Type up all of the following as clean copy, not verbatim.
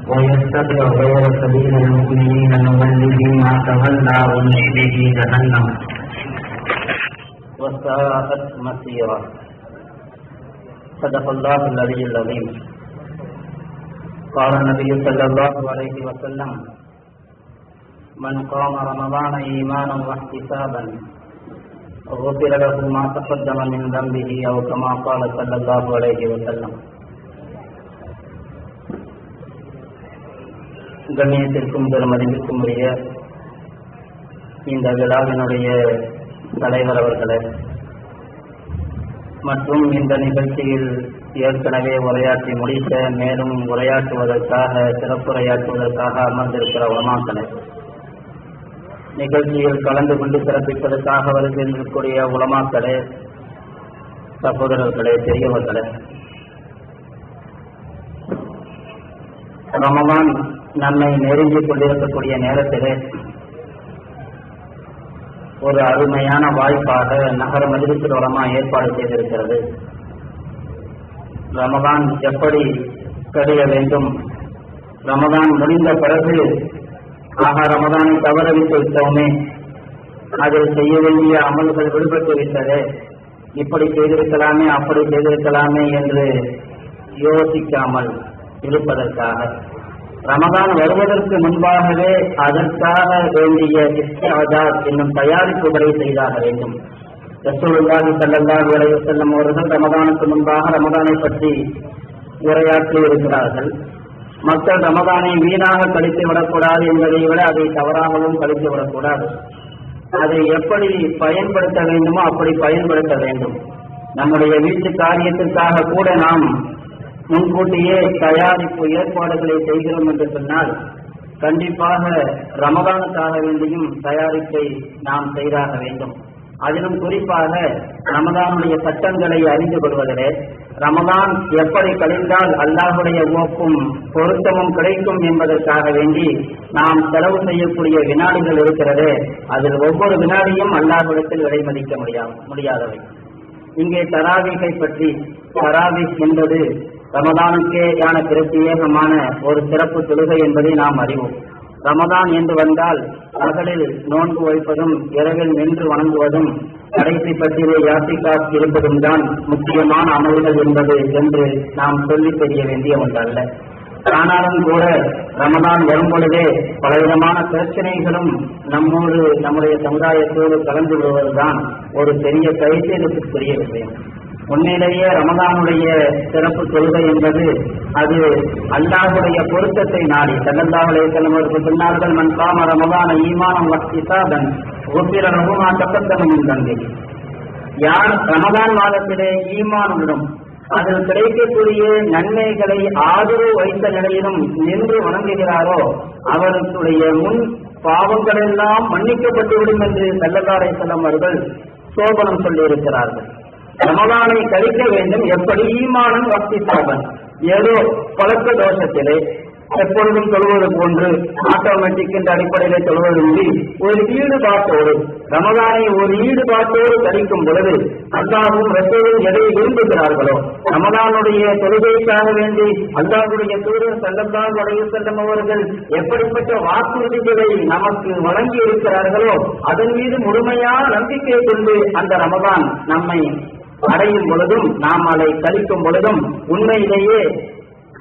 ويتبع غير سبيل المؤمنين نوله ما تولى ونصله جهنم وساءت مصيرا. صدق الله العلي العظيم. قال النبي صلى الله عليه وسلم: من قام رمضان إيمانا واحتسابا غفر له ما تقدم من ذنبه أو كما قال صلى الله عليه وسلم. கண்ணியத்திற்கும் பெருமதிப்பிற்கும் உரிய இந்த விழாவினுடைய தலைவர் அவர்களே மற்றும் இந்த நிகழ்ச்சியில் ஏற்கனவே உரையாற்றி முடித்த மேலும் உரையாற்றுவதற்காக சிறப்புரையாற்றுவதற்காக அமர்ந்திருக்கிற உலமாக்களே, நிகழ்ச்சியில் கலந்து கொண்டு சிறப்பிப்பதற்காக வருகின்றக்கூடிய உலமாக்களே, சகோதரர்களே, பெரியவர்களே, ரமலான் நம்மை நெருங்கிக் கொண்டிருக்கக்கூடிய நேரத்திலே ஒரு அருமையான வாய்ப்பாக நகர மஜ்லிஸுல் உலமா ஏற்பாடு செய்திருக்கிறது. ரமலான் எப்படி கழிய வேண்டும், ரமலான் முடிந்த பிறகு ரமலானை தவறவிட்டு விட்டோமே, அதில் செய்ய வேண்டிய அமல்கள் விடுபட்டு விட்டதே, இப்படி செய்திருக்கலாமே அப்படி செய்திருக்கலாமே என்று யோசிக்காமல் இருப்பதற்காக, ரமலான் வருவதற்கு முன்பாகவே அதற்காக வேண்டிய இஸ்திஅதாத் என்னும் தயாரிப்புகளை செய்தாக வேண்டும். ரசூலுல்லாஹி ஸல்லல்லாஹு அலைஹி வஸல்லம் அவர்கள் ரமலானுக்கு முன்பாக ரமலானை பற்றி உரையாற்றி இருக்கிறார்கள். மக்கள் ரமலானை வீணாக கழித்து விடக்கூடாது என்பதை விட அதை தவறாகவும் கழித்து விடக்கூடாது. அதை எப்படி பயன்படுத்த வேண்டுமோ அப்படி பயன்படுத்த வேண்டும். நம்முடைய வீட்டு காரியத்திற்காக கூட நாம் முன்கூட்டியே தயாரிப்பு ஏற்பாடுகளை செய்கிறோம் என்று சொன்னால் கண்டிப்பாக ரமலானுக்காக வேண்டியும் தயாரிப்பை நாம் செய்தாக வேண்டும். அதிலும் குறிப்பாக ரமலானுடைய சட்டங்களை அறிந்து கொள்வதிலே, ரமலான் எப்படி கழிந்தால் அல்லாஹுடைய ஓப்பும் பொருத்தமும் கிடைக்கும் என்பதற்காக வேண்டி நாம் செலவு செய்யக்கூடிய வினாடிகள் இருக்கிறதே, அதில் ஒவ்வொரு வினாடியும் அல்லாஹ்விடத்தில் விலை மதிக்க முடியாதவை. இங்கே தராவீகை பற்றி, தராவீஹ் என்பது ரமதானுக்கேயான பிரத்யேகமான ஒரு சிறப்பு தொழுகை என்பதை நாம் அறிவோம். ரமதான் என்று வந்தால் பகலில் நோன்பு வைப்பதும் இரவில் நின்று வணங்குவதும் கடைசி பற்றிய யாத்திகாப் இருப்பதும் தான் முக்கியமான அமல்கள் என்பது என்று நாம் சொல்லித் தெரிய வேண்டிய ஒன்றல்ல. ஆனாலும் கூட ரமதான் வரும் பொழுதே பலவிதமான பிரச்சனைகளும் நம்மோடு நம்முடைய சமுதாயத்தோடு கலந்து விடுவதுதான் ஒரு பெரிய கைசேதத்திற்குரிய விஷயம். உண்மையிலேயே ரமதானுடைய சிறப்பு தொழுகை என்பது அது அல்லாஹுடைய பொருத்தத்தை நாடி, ஸல்லல்லாஹு அலைஹி வஸல்லம் அவர்கள் சொன்னார்கள்: மன் காம ரமதான ஈமானம் வஹ்திசாபன் குஃபிர லஹு மா தகத்தம மின் தன்பிஹி. யார் ரமதான் மாதத்திலே ஈமானுடன் அதில் கிடைக்கக்கூடிய நன்மைகளை ஆதரவு வைத்த நிலையிலும் நின்று வணங்குகிறாரோ அவருடைய முன் பாவங்கள் எல்லாம் மன்னிக்கப்பட்டுவிடும் என்று ஸல்லல்லாஹு அலைஹி வஸல்லம் அவர்கள் சோபனம் சொல்லியிருக்கிறார்கள். ரமலானை கழிக்க வேண்டும். எப்படி? ஈமானம் வஹ்திசாபன். ஏதோ பழக்க தோஷத்திலே எப்பொழுதும் தொழுவது போன்று ஆட்டோமேட்டிக் என்ற அடிப்படையிலே தொழுவதின்றி ஒரு ஈடுபாட்டோடு, ரமலானை ஒரு ஈடுபாட்டோடு கழிக்கும் பொழுது அல்லாஹ்வும் ரசூலும் எதை விரும்புகிறார்களோ, ரமலானுடைய தொழுகைக்காக வேண்டி அல்லாஹ்வுடைய தூதர் ஸல்லல்லாஹு அலைஹி வஸல்லம் அவர்கள் எப்படிப்பட்ட வாக்குறுதிகளை நமக்கு வழங்கி இருக்கிறார்களோ அதன் மீது முழுமையான நம்பிக்கை கொண்டு அந்த ரமலான் நம்மை அடையும் பொழுதும் நாம் அதை கழிக்கும் பொழுதும் உண்மையிலேயே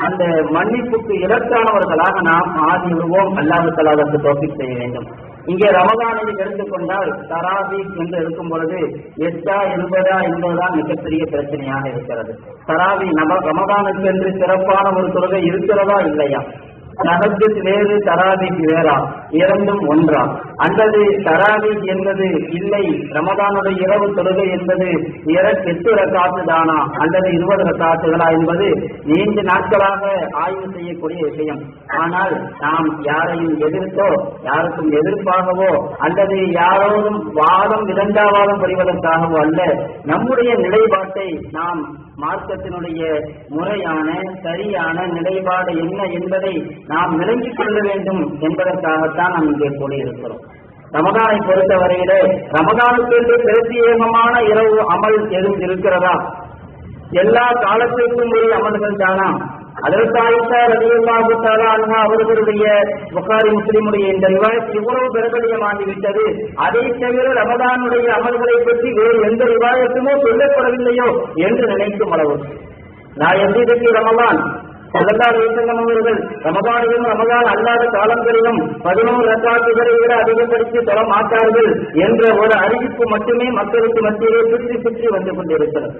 அந்த மன்னிப்புக்கு இலக்கானவர்களாக நாம் ஆகிவிடுவோம். அல்லாஹ் தஆலா அதற்கு தௌஃபீக் செய்ய வேண்டும். இங்கே ரமலானில் எடுத்துக்கொண்டால் தராவீஹ் என்று இருக்கும் பொழுது 8 என்பதுதான் மிகப்பெரிய பிரச்சனையாக இருக்கிறது. தராவீஹ் ரமலானுக்கு என்று சிறப்பான ஒரு தொழுகை இருக்கிறதா இல்லையா? தஹஜ்ஜுத் வேறு, தராவீஹ் வேறா? இரண்டும் ஒன்றா? அல்லது தராவீஹ் என்பது இல்லை, ரமதானுடைய இரவு தொழுகை என்பது 8 ரக்காத்து தானா அல்லது 20 ரக்காத்துகளா என்பது நீண்ட நாட்களாக ஆய்வு செய்யக்கூடிய விஷயம். ஆனால் நாம் யாரையும் எதிர்த்தோ யாருக்கும் எதிர்ப்பாகவோ அல்லது யாரோடும் வாதம் இரண்டாவாதம் புரிவதற்காகவோ அல்ல, நம்முடைய நிலைப்பாட்டை நாம் மார்க்கத்தினுடைய முறையான சரியான நிலைப்பாடு என்ன என்பதை நாம் விளங்கிக் கொள்ள வேண்டும் என்பதற்காகத்தான் நாம் இங்கே கூடியிருக்கிறோம். ரமதானை பொறுத்தவரையிலே ரமதானுக்கு பிரத்யேகமான இரவு அமல் எதுவும் இருக்கிறதா? எல்லா காலத்திற்கும் உரிய அமல்கள் தானா? அதற்கு ஆயிஷா ரலியல்லாஹு தஆலா அன்ஹா அவர்களுடைய புகாரி முஸ்லிமுடைய இந்த ரிவாயத் இவ்வளவு பிரபலியமாகிவிட்டது, அதை தவிர ரமதானுடைய அமல்களை பற்றி வேறு எந்த ரிவாயத்துமோ சொல்லப்படவில்லையோ என்று நினைக்கும் அளவு நான் எதிர்க்கு ரமதான் ஸல்லல்லாஹு அலைஹி வஸல்லம் அவர்கள் ரமதானிலும் ரமதான் அல்லாத காலங்களிலும் 11 ரக்காத்துகளை விட அதிகப்படுத்தி தொழ மாட்டார்கள் என்ற ஒரு அறிவிப்பு மட்டுமே மக்களுக்கு மத்தியிலே சுற்றி சுற்றி வந்து கொண்டிருக்கிறது.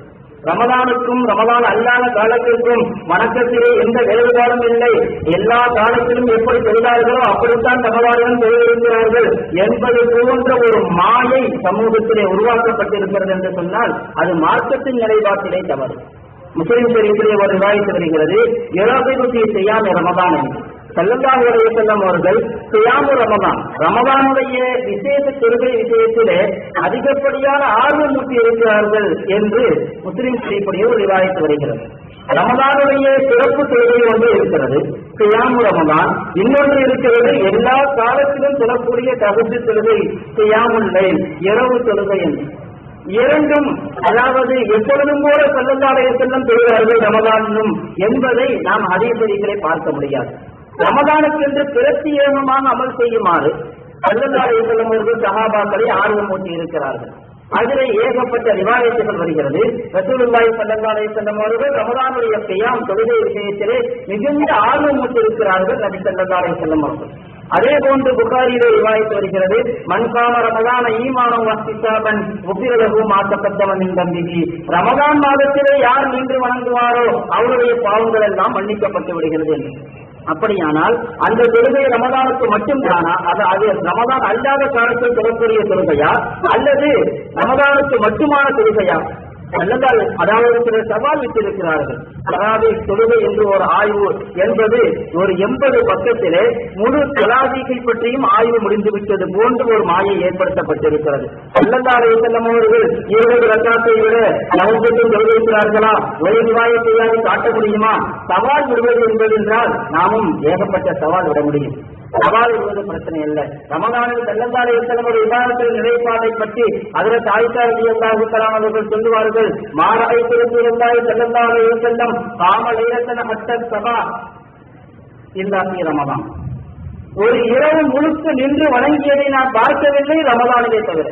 ரமதானுக்கும் ரமதான் அல்லாத காலத்திற்கும் வணக்கத்திலே எந்த வேறுபாடும் இல்லை. எல்லா காலத்திலும் எப்படி தொழிலாளர்களோ அப்படித்தான் ரமதானிலும் தொழிலிருக்கிறார்கள் என்பது போன்ற ஒரு மாயை சமூகத்திலே உருவாக்கப்பட்டிருக்கிறது என்று சொன்னால் அது மார்க்கத்தின் நிலைப்பாட்டிலே தவறு. முஸ்லிம் ஷரீஃபிலே ஒரு ரிவாயத் வருகிறது, யராபிபுத்தி ஸியாம் ரமதான் என்று. ஸல்லல்லாஹு அலைஹி வஸல்லம் அவர்கள் ஸியாம் ரமதான் ரமதானுடைய விசேஷ தொழுகை விஷயத்திலே அதிகப்படியான ஆர்வமூட்டி இருக்கிறார்கள் என்று முஸ்லிம் ஷரீஃபிலே ஒரு ரிவாயத் வருகிறது. ரமதானுடைய சிறப்பு தொழுகை ஒன்று இருக்கிறது, ஸியாம் ரமதான். இன்னொன்று இருக்கிறது, எல்லா காலத்திலும் தொழக்கூடிய தகுதி தொழுகை ஸியாமுல் லைல், இரவு தொழுகை என்று. இரண்டும் அதாவது எப்பொழுதும் போல ஸல்லல்லாஹு அலைஹி வஸல்லம் தொழுகிறார்கள் ரமதானிலும் என்பதை நாம் ஹதீஸிலே பார்க்க முடியாது. ரமதானுக்கு என்று பிரத்யேகமாக அமல் செய்யுமாறு ஸல்லல்லாஹு அலைஹி வஸல்லம் அவர்கள் சஹாபாக்களை ஆர்வமூட்டி இருக்கிறார்கள். அதிலே ஏகப்பட்ட ரிவாயத்துகள் வருகிறது. ரசூலுல்லாஹி ஸல்லல்லாஹு அலைஹி வஸல்லம் அவர்கள் ரமதானுடைய ஸியாம் தொழுகை விஷயத்திலே மிகுந்த ஆர்வமூட்டி இருக்கிறார்கள் நபி ஸல்லல்லாஹு அலைஹி வஸல்லம் அவர்கள். அதே போன்று புகாரியிலே ரிவாயத் வருகிறது, மன் காம ரமதான ஈமானம் வஹ்திசாபன் குஃபிர லஹு மா தகத்தம மின் தம்பிஹி. ரமதான் மாதத்திலே யார் நின்று வணங்குவாரோ அவருடைய பாவங்கள் எல்லாம் மன்னிக்கப்பட்டு விடுகிறது என்று. அப்படியானால் அந்த தொழுகை ரமதானுக்கு மட்டும்தானா? அது ரமதான் அல்லாத காலத்தில் தொழக்கூடிய தொழுகையா அல்லது ரமதானுக்கு மட்டுமான தொழுகையா? அதாவது சில சவால் விட்டிருக்கிறார்கள். தராவி தொழுகை என்று ஒரு ஆய்வு என்பது ஒரு 80 பக்கத்திலே முழு தலாவீகை பற்றியும் ஆய்வு முடிந்துவிட்டது போன்று ஒரு மாயை ஏற்படுத்தப்பட்டிருக்கிறது. ஸல்லல்லாஹு அலைஹி வஸல்லம் அவர்கள் 20 ரக்காத்தை விட நவம்பத்தில் தொழுகிறார்களா, ஒரு ரிவாயத்தையாவது காட்ட முடியுமா? சவால் விடுவது என்பது என்றால் நாமும் ஏகப்பட்ட சவால் விட முடியும். சவால் விடுவது பிரச்சனை இல்லை. ரமதானில் ஸல்லல்லாஹு அலைஹி வஸல்லம் இபாதத்தின் நிலைப்பாட்டை பற்றி ஹஜ்ரத் ஆயிஷா ரலியல்லாஹு தஆலா அவர்கள் சொல்லுவார்கள், மாரஐது ரசூலுல்லாஹி ஸல்லல்லாஹு அலைஹி வஸல்லம் காம லைலத்தன் ஹத்தா ஸபா இல்லா ஃபீ ரமதான். ஒரு இரவு முழுக்க நின்று வணங்கியதை நான் பார்க்கவில்லை ரமதானிலே தவிர.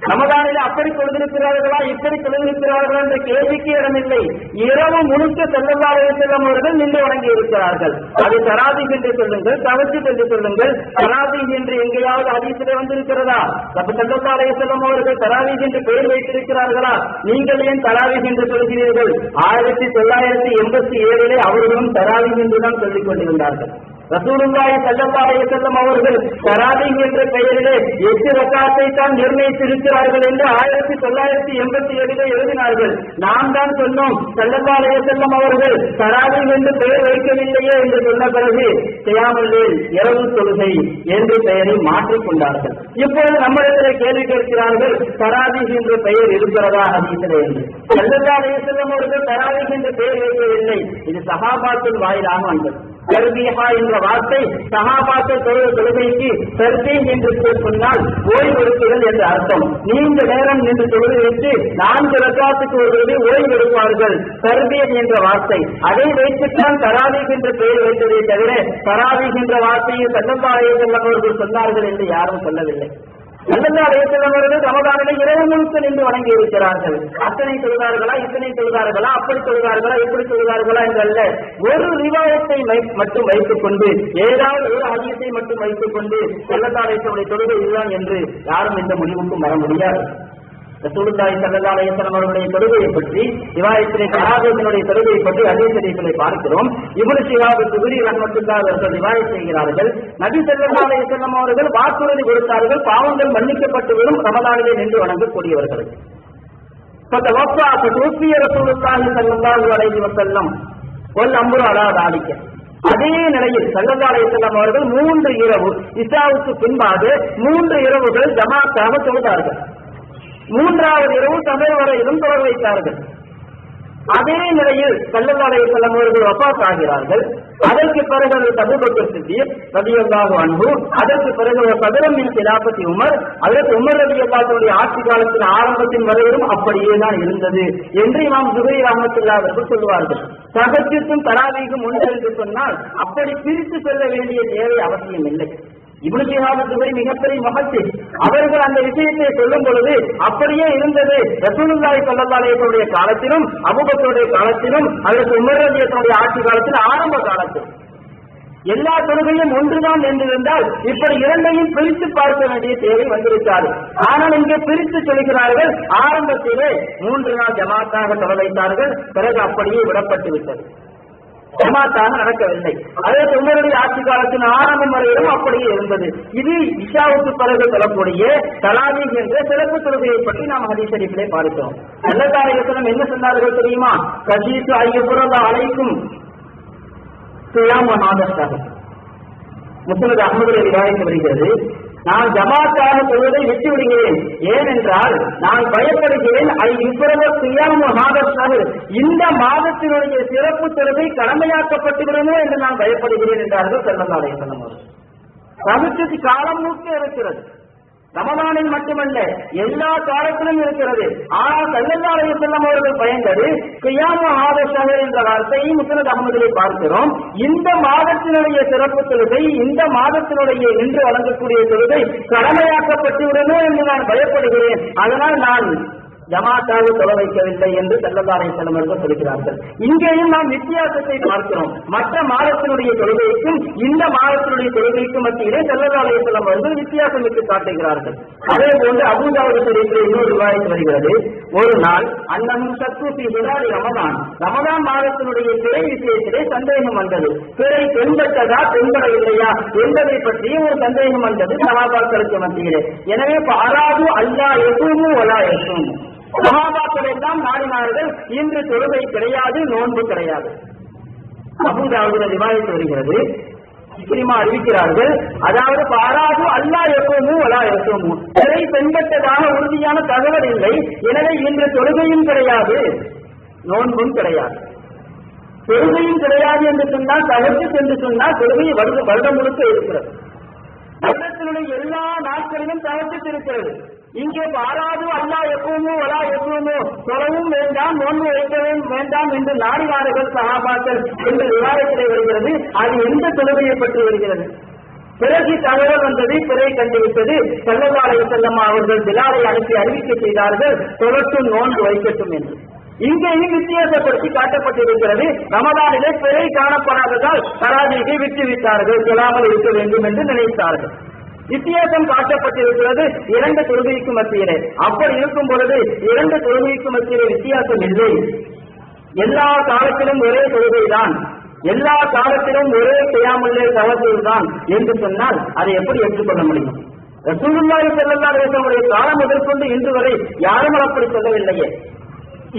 ரமதானில் அப்படி தொழுதிருக்கிறார்களா இப்படி தொழுதிருக்கிறார்களா என்ற கேள்விக்கு இடமில்லை. இரவு முழுக்க ஸல்லல்லாஹு அலைஹி வஸல்லம் அவர்கள் நின்று வணங்கி இருக்கிறார்கள். அது தராவீஹ் என்று சொல்லுங்கள், தஹஜ்ஜுத் என்று சொல்லுங்கள். தராவீஹ் என்று எங்கேயாவது ஹதீஸிலே வந்திருக்கிறதா? ஸல்லல்லாஹு அலைஹி வஸல்லம் அவர்கள் தராவீஹ் என்று பெயர் வைத்திருக்கிறார்களா? நீங்கள் ஏன் தராவீஹ் என்று சொல்கிறீர்கள்? 1987 அவர்களும் தராவீஹ் என்றுதான் சொல்லிக் கொண்டிருந்தார்கள். ரசூலுல்லாஹி ஸல்லல்லாஹு அலைஹி வஸல்லம் அவர்கள் தராவீஹ் என்ற பெயரிலே 8 ரக்காத்தை தான் நிர்ணயித்திருக்கிறார்கள் என்று 1987 எழுதினார்கள். நாம் தான் சொன்னோம் ஸல்லல்லாஹு அலைஹி வஸல்லம் அவர்கள் தராவீஹ் என்று பெயர் வைக்கவில்லையே என்று சொன்ன பிறகு கியாமுல் லைல் இரவு தொழுகை என்று பெயரை மாற்றிக் கொண்டார்கள். இப்போது நம்மிடத்திலே கேள்வி கேட்கிறார்கள், தராவீஹ் என்று பெயர் இருக்கிறதா ஹதீஸிலே என்று. ஸல்லல்லாஹு அலைஹி வஸல்லம் அவர்கள் தராவீஹ் என்று பெயர் வைக்கவில்லை. இது சஹாபாக்கள் வாயிலாக வந்தது. தர்பீஹா என்ற வார்த்தை சஹாபாக்கள் தொழுகைக்கு தர்பீஹ் என்று சொன்னால் ஓய்வெடுக்குதல் என்று அர்த்தம். நீண்ட நேரம் நின்று தொழுகைக்கு 4 ரக்காத்துக்கு ஒரு ஓய்வெடுப்பார்கள். தர்பீஹ் என்ற வார்த்தை அதை வைத்துத்தான் தராவீஹ் என்ற பெயர் வைத்ததை தவிர தராவீஹ் என்ற வார்த்தையை ஸல்லல்லாஹு அலைஹி வஸல்லம் அவர்கள் சொன்னார்கள் என்று யாரும் சொல்லவில்லை. ஸல்லல்லாஹு அலைஹி வஸல்லம் அவர்கள் ரமதானிலே இரவு முழுக்க நின்று வணங்கி இருக்கிறார்கள். அத்தனை தொழுதார்களா, இத்தனை தொழுதார்களா, அப்படி தொழுதார்களா, இப்படி தொழுதார்களா என்றல்ல, ஒரு ரிவாயத்தை மட்டும் வைத்துக் கொண்டு ஏதாவது ஒரு ஹதீஸை மட்டும் வைத்துக் கொண்டு ஸல்லல்லாஹு அலைஹி வஸல்லம் தொழுகை இதுதான் என்று யாரும் இந்த முடிவுக்கும் வர முடியாது. ரசூலுல்லாஹி ஸல்லல்லாஹு அலைஹி வஸல்லம் அவர்களுடைய தொழுகையை பற்றி ரிவாயத்திலே தராவீஹினுடைய தொழுகையை பற்றி ஹதீஸிலே பார்க்கிறோம். இப்னு ஷிஹாப் ஸுஹ்ரி ரஹ்மத்துல்லாஹி அவர்கள் ரிவாயத் செய்கிறார்கள், நபி ஸல்லல்லாஹு அலைஹி வஸல்லம் அவர்கள் வாக்குறுதி கொடுத்தார்கள், பாவங்கள் மன்னிக்கப்பட்டுவிடும் ரமதானிலே நின்று வணங்கக்கூடியவர்கள். ஃபதவஃபி ரசூலுல்லாஹி ஸல்லல்லாஹு அலைஹி வஸல்லம் வல் அம்ரு அலா தாலிக. அதே நிலையில் ஸல்லல்லாஹு அலைஹி வஸல்லம் அவர்கள் 3 இரவு இஷாவுக்கு பின்பாக 3 இரவுகள் ஜமாத்தாக தொழுதார்கள். 3வது இரவு சபை வரையிலும் தொடர் வைத்தார்கள். அதே நிலையில் ஸல்லல்லாஹு அலைஹி வஸல்லம் அவர்கள் வஃபாத் ஆகிறார்கள். அதற்கு பிறகு அபூபக்கர் சித்திக் ரலியல்லாஹு அன்ஹு, அதற்கு பிறகு சதரம் மின் கிலாஃபத்தி உமர், அதற்கு உமர் ரலியல்லாஹு அன்ஹுடைய ஆட்சி காலத்தின் ஆரம்பத்தின் வரையிலும் அப்படியே தான் இருந்தது என்று இமாம் ஸுஹ்ரி ரஹ்மத்துல்லாஹி அவர்கள் சொல்வார்கள். தஹஜ்ஜுதும் தராவீகும் ஒன்று என்று சொன்னால் அப்படி பிரித்து சொல்ல வேண்டிய தேவை அவசியம் இல்லை. இப்னு ஷிஹாப் ஸுஹ்ரி மிகப்பெரிய முஹத்திஸ். அவர்கள் அந்த விஷயத்தை சொல்லும் பொழுது அப்படியே இருந்தது. ரசூலுல்லாஹி ஸல்லல்லாஹு அலைஹி வஸல்லம் காலத்திலும் அபூபக்கருடைய காலத்திலும் ஹஜ்ரத் உமர் ரலியல்லாஹு ஆட்சி காலத்தில் ஆரம்ப காலத்தில் எல்லா தொழுகையும் ஒன்றுதான் என்றிருந்தால் இப்படி இரண்டையும் பிரித்து பார்க்க வேண்டிய தேவை வந்திருக்காது. ஆனால் இங்கே பிரித்து சொல்கிறார்கள். ஆரம்பத்திலே 3 நாள் ஜமாத்தாக தொழ வைத்தார்கள். பிறகு அப்படியே விடப்பட்டு விட்டது. ஜமாத்தாக நடக்கவில்லை. அதே உமருடைய ஆட்சி காலத்தின் ஆரம்பம் வரையிலும் அப்படியே இருந்தது. இது இஷாவுக்கு பிறகு சொல்லக்கூடிய தராவீஹ் என்ற சிறப்பு தொழுகையை பற்றி நாம் ஹதீஸ் ஷரீஃபிலே பார்க்கிறோம். ஸல்லல்லாஹு அலைஹி வஸல்லம் என்ன சொன்னார்கள் தெரியுமா? கஷீத்து ஐயபுரல்லா அலைக்கும் முஸ்லிம் அஹ்மதுடைய ரிவாயத் வருகிறது. நான் ஜமாத்தாக சொல்வதை விட்டு விடுகிறேன். ஏனென்றால் நான் பயப்படுகிறேன் இந்த மாதத்தினுடைய சிறப்பு தொழுகை கடமையாக்கப்பட்டுவிடுமோ என்று நான் பயப்படுகிறேன் என்றார்கள் ஸல்லல்லாஹு அலைஹி வஸல்லம். ரமலானுக்கு காலம் முழுக்க இருக்கிறது. ரமலானில் மட்டுமல்ல எல்லா காலத்திலும் இருக்கிறது. ஆனால் ஸல்லல்லாஹு அலைஹி வஸல்லம் அவர்கள் பயந்தது கியாமு ஹாதா ஷஹர் என்ற வார்த்தையை முஸ்னத் அஹ்மதிலே பார்க்கிறோம். இந்த மாதத்தினுடைய சிறப்பு தொழுகை, இந்த மாதத்தினுடைய இன்று வழங்கக்கூடிய தொழுகை கடமையாக்கப்பட்டுவிடுமோ என்று நான் பயப்படுகிறேன். அதனால் நான் ஜமாத்தாக தொழ வைக்கவில்லை என்று ஸல்லல்லாஹு அலைஹி வஸல்லம் அவர்கள் சொல்கிறார்கள். இங்கேயும் நாம் வித்தியாசத்தை பார்க்கிறோம். மற்ற மாதத்தினுடைய தொழுகைக்கும் இந்த மாதத்தினுடைய தொழுகைக்கும் மத்தியிலே ஸல்லல்லாஹு அலைஹி வஸல்லம் அவர்கள் வித்தியாசமிட்டு காட்டுகிறார்கள். அதே போன்று அபூ தாவூத் ஷரீஃபில் இன்னொரு ரிவாயத் வருகிறது. ஒரு நாள் அன்னஹும் ஷக்கு ஃபீ ஹிலாலி ரமலான், ரமலான் மாதத்தினுடைய பிறை விஷயத்திலே சந்தேகம் வந்தது. பிறை தென்பட்டதா தென்படவில்லையா என்பதை பற்றி ஒரு சந்தேகம் வந்தது சஹாபாக்களுக்கு மத்தியிலே. எனவே அராது அல்லா யஸூமு வலா யஸூமு, சஹாபாக்கள் எல்லாம் நாடினார்கள் இன்று தொழுகை கிடையாது, நோன்பு கிடையாது. அபூ தாவூத் ரிவாயத் வருகிறது. இக்ரிமா அறிவிக்கிறார்கள். அதாவது பாராது அல்லா யஸூமு வலா யஸூமு, பிறை தென்பட்டதாக உறுதியான தகவல் இல்லை. எனவே இன்று தொழுகையும் கிடையாது, நோன்பும் கிடையாது. தொழுகையும் கிடையாது என்று சொன்னால், தஹஜ்ஜுத் என்று சொன்னால் தொழுகை வருடம் முழுக்க இருக்கிறது. வருடத்தினுடைய எல்லா நாட்களிலும் தஹஜ்ஜுத் இருக்கிறது. இங்கே பாராது அல்லா யஸூமு வலா யஸூமு, தொழவும் வேண்டாம், நோன்பு வைக்கவும் வேண்டாம் என்று நாடினார்கள் சஹாபாக்கள் என்று ரிவாயத்திலே வருகிறது. அது எந்த தொழுகையை பற்றி வருகிறது? பிறகு தகவல் வந்தது, பிறை கண்டுவிட்டது. ஸல்லல்லாஹு அலைஹி வஸல்லம் அவர்கள் பிலாலை அனுப்பி அறிவிக்க செய்தார்கள், தொழட்டும், நோன்பு வைக்கட்டும் என்று. இங்கேயும் வித்தியாசப்படுத்தி காட்டப்பட்டிருக்கிறது. ரமலானிலே பிறை காணப்படாததால் தராவீகை விட்டு விட்டார்கள், தொழாமல் இருக்க வேண்டும் என்று நினைத்தார்கள். வித்தியாசம் காட்டப்பட்டிருக்கிறது 2 தொழுகைக்கு மத்தியிலே. அப்படி இருக்கும் பொழுது 2 தொழுகைக்கு மத்தியிலே வித்தியாசம் இல்லை. எல்லா காலத்திலும் ஒரே தொழுகைதான், எல்லா காலத்திலும் ஒரே கியாமுல் லைல் தஹஜ்ஜுத் தான் என்று சொன்னால் அதை எப்படி ஏற்றுக்கொள்ள முடியும்? ரசூலுல்லாஹி ஸல்லல்லாஹு அலைஹி வஸல்லம் காலம் முதற்கொண்டு இன்று வரை யாரும் அப்படி சொல்லவில்லையே.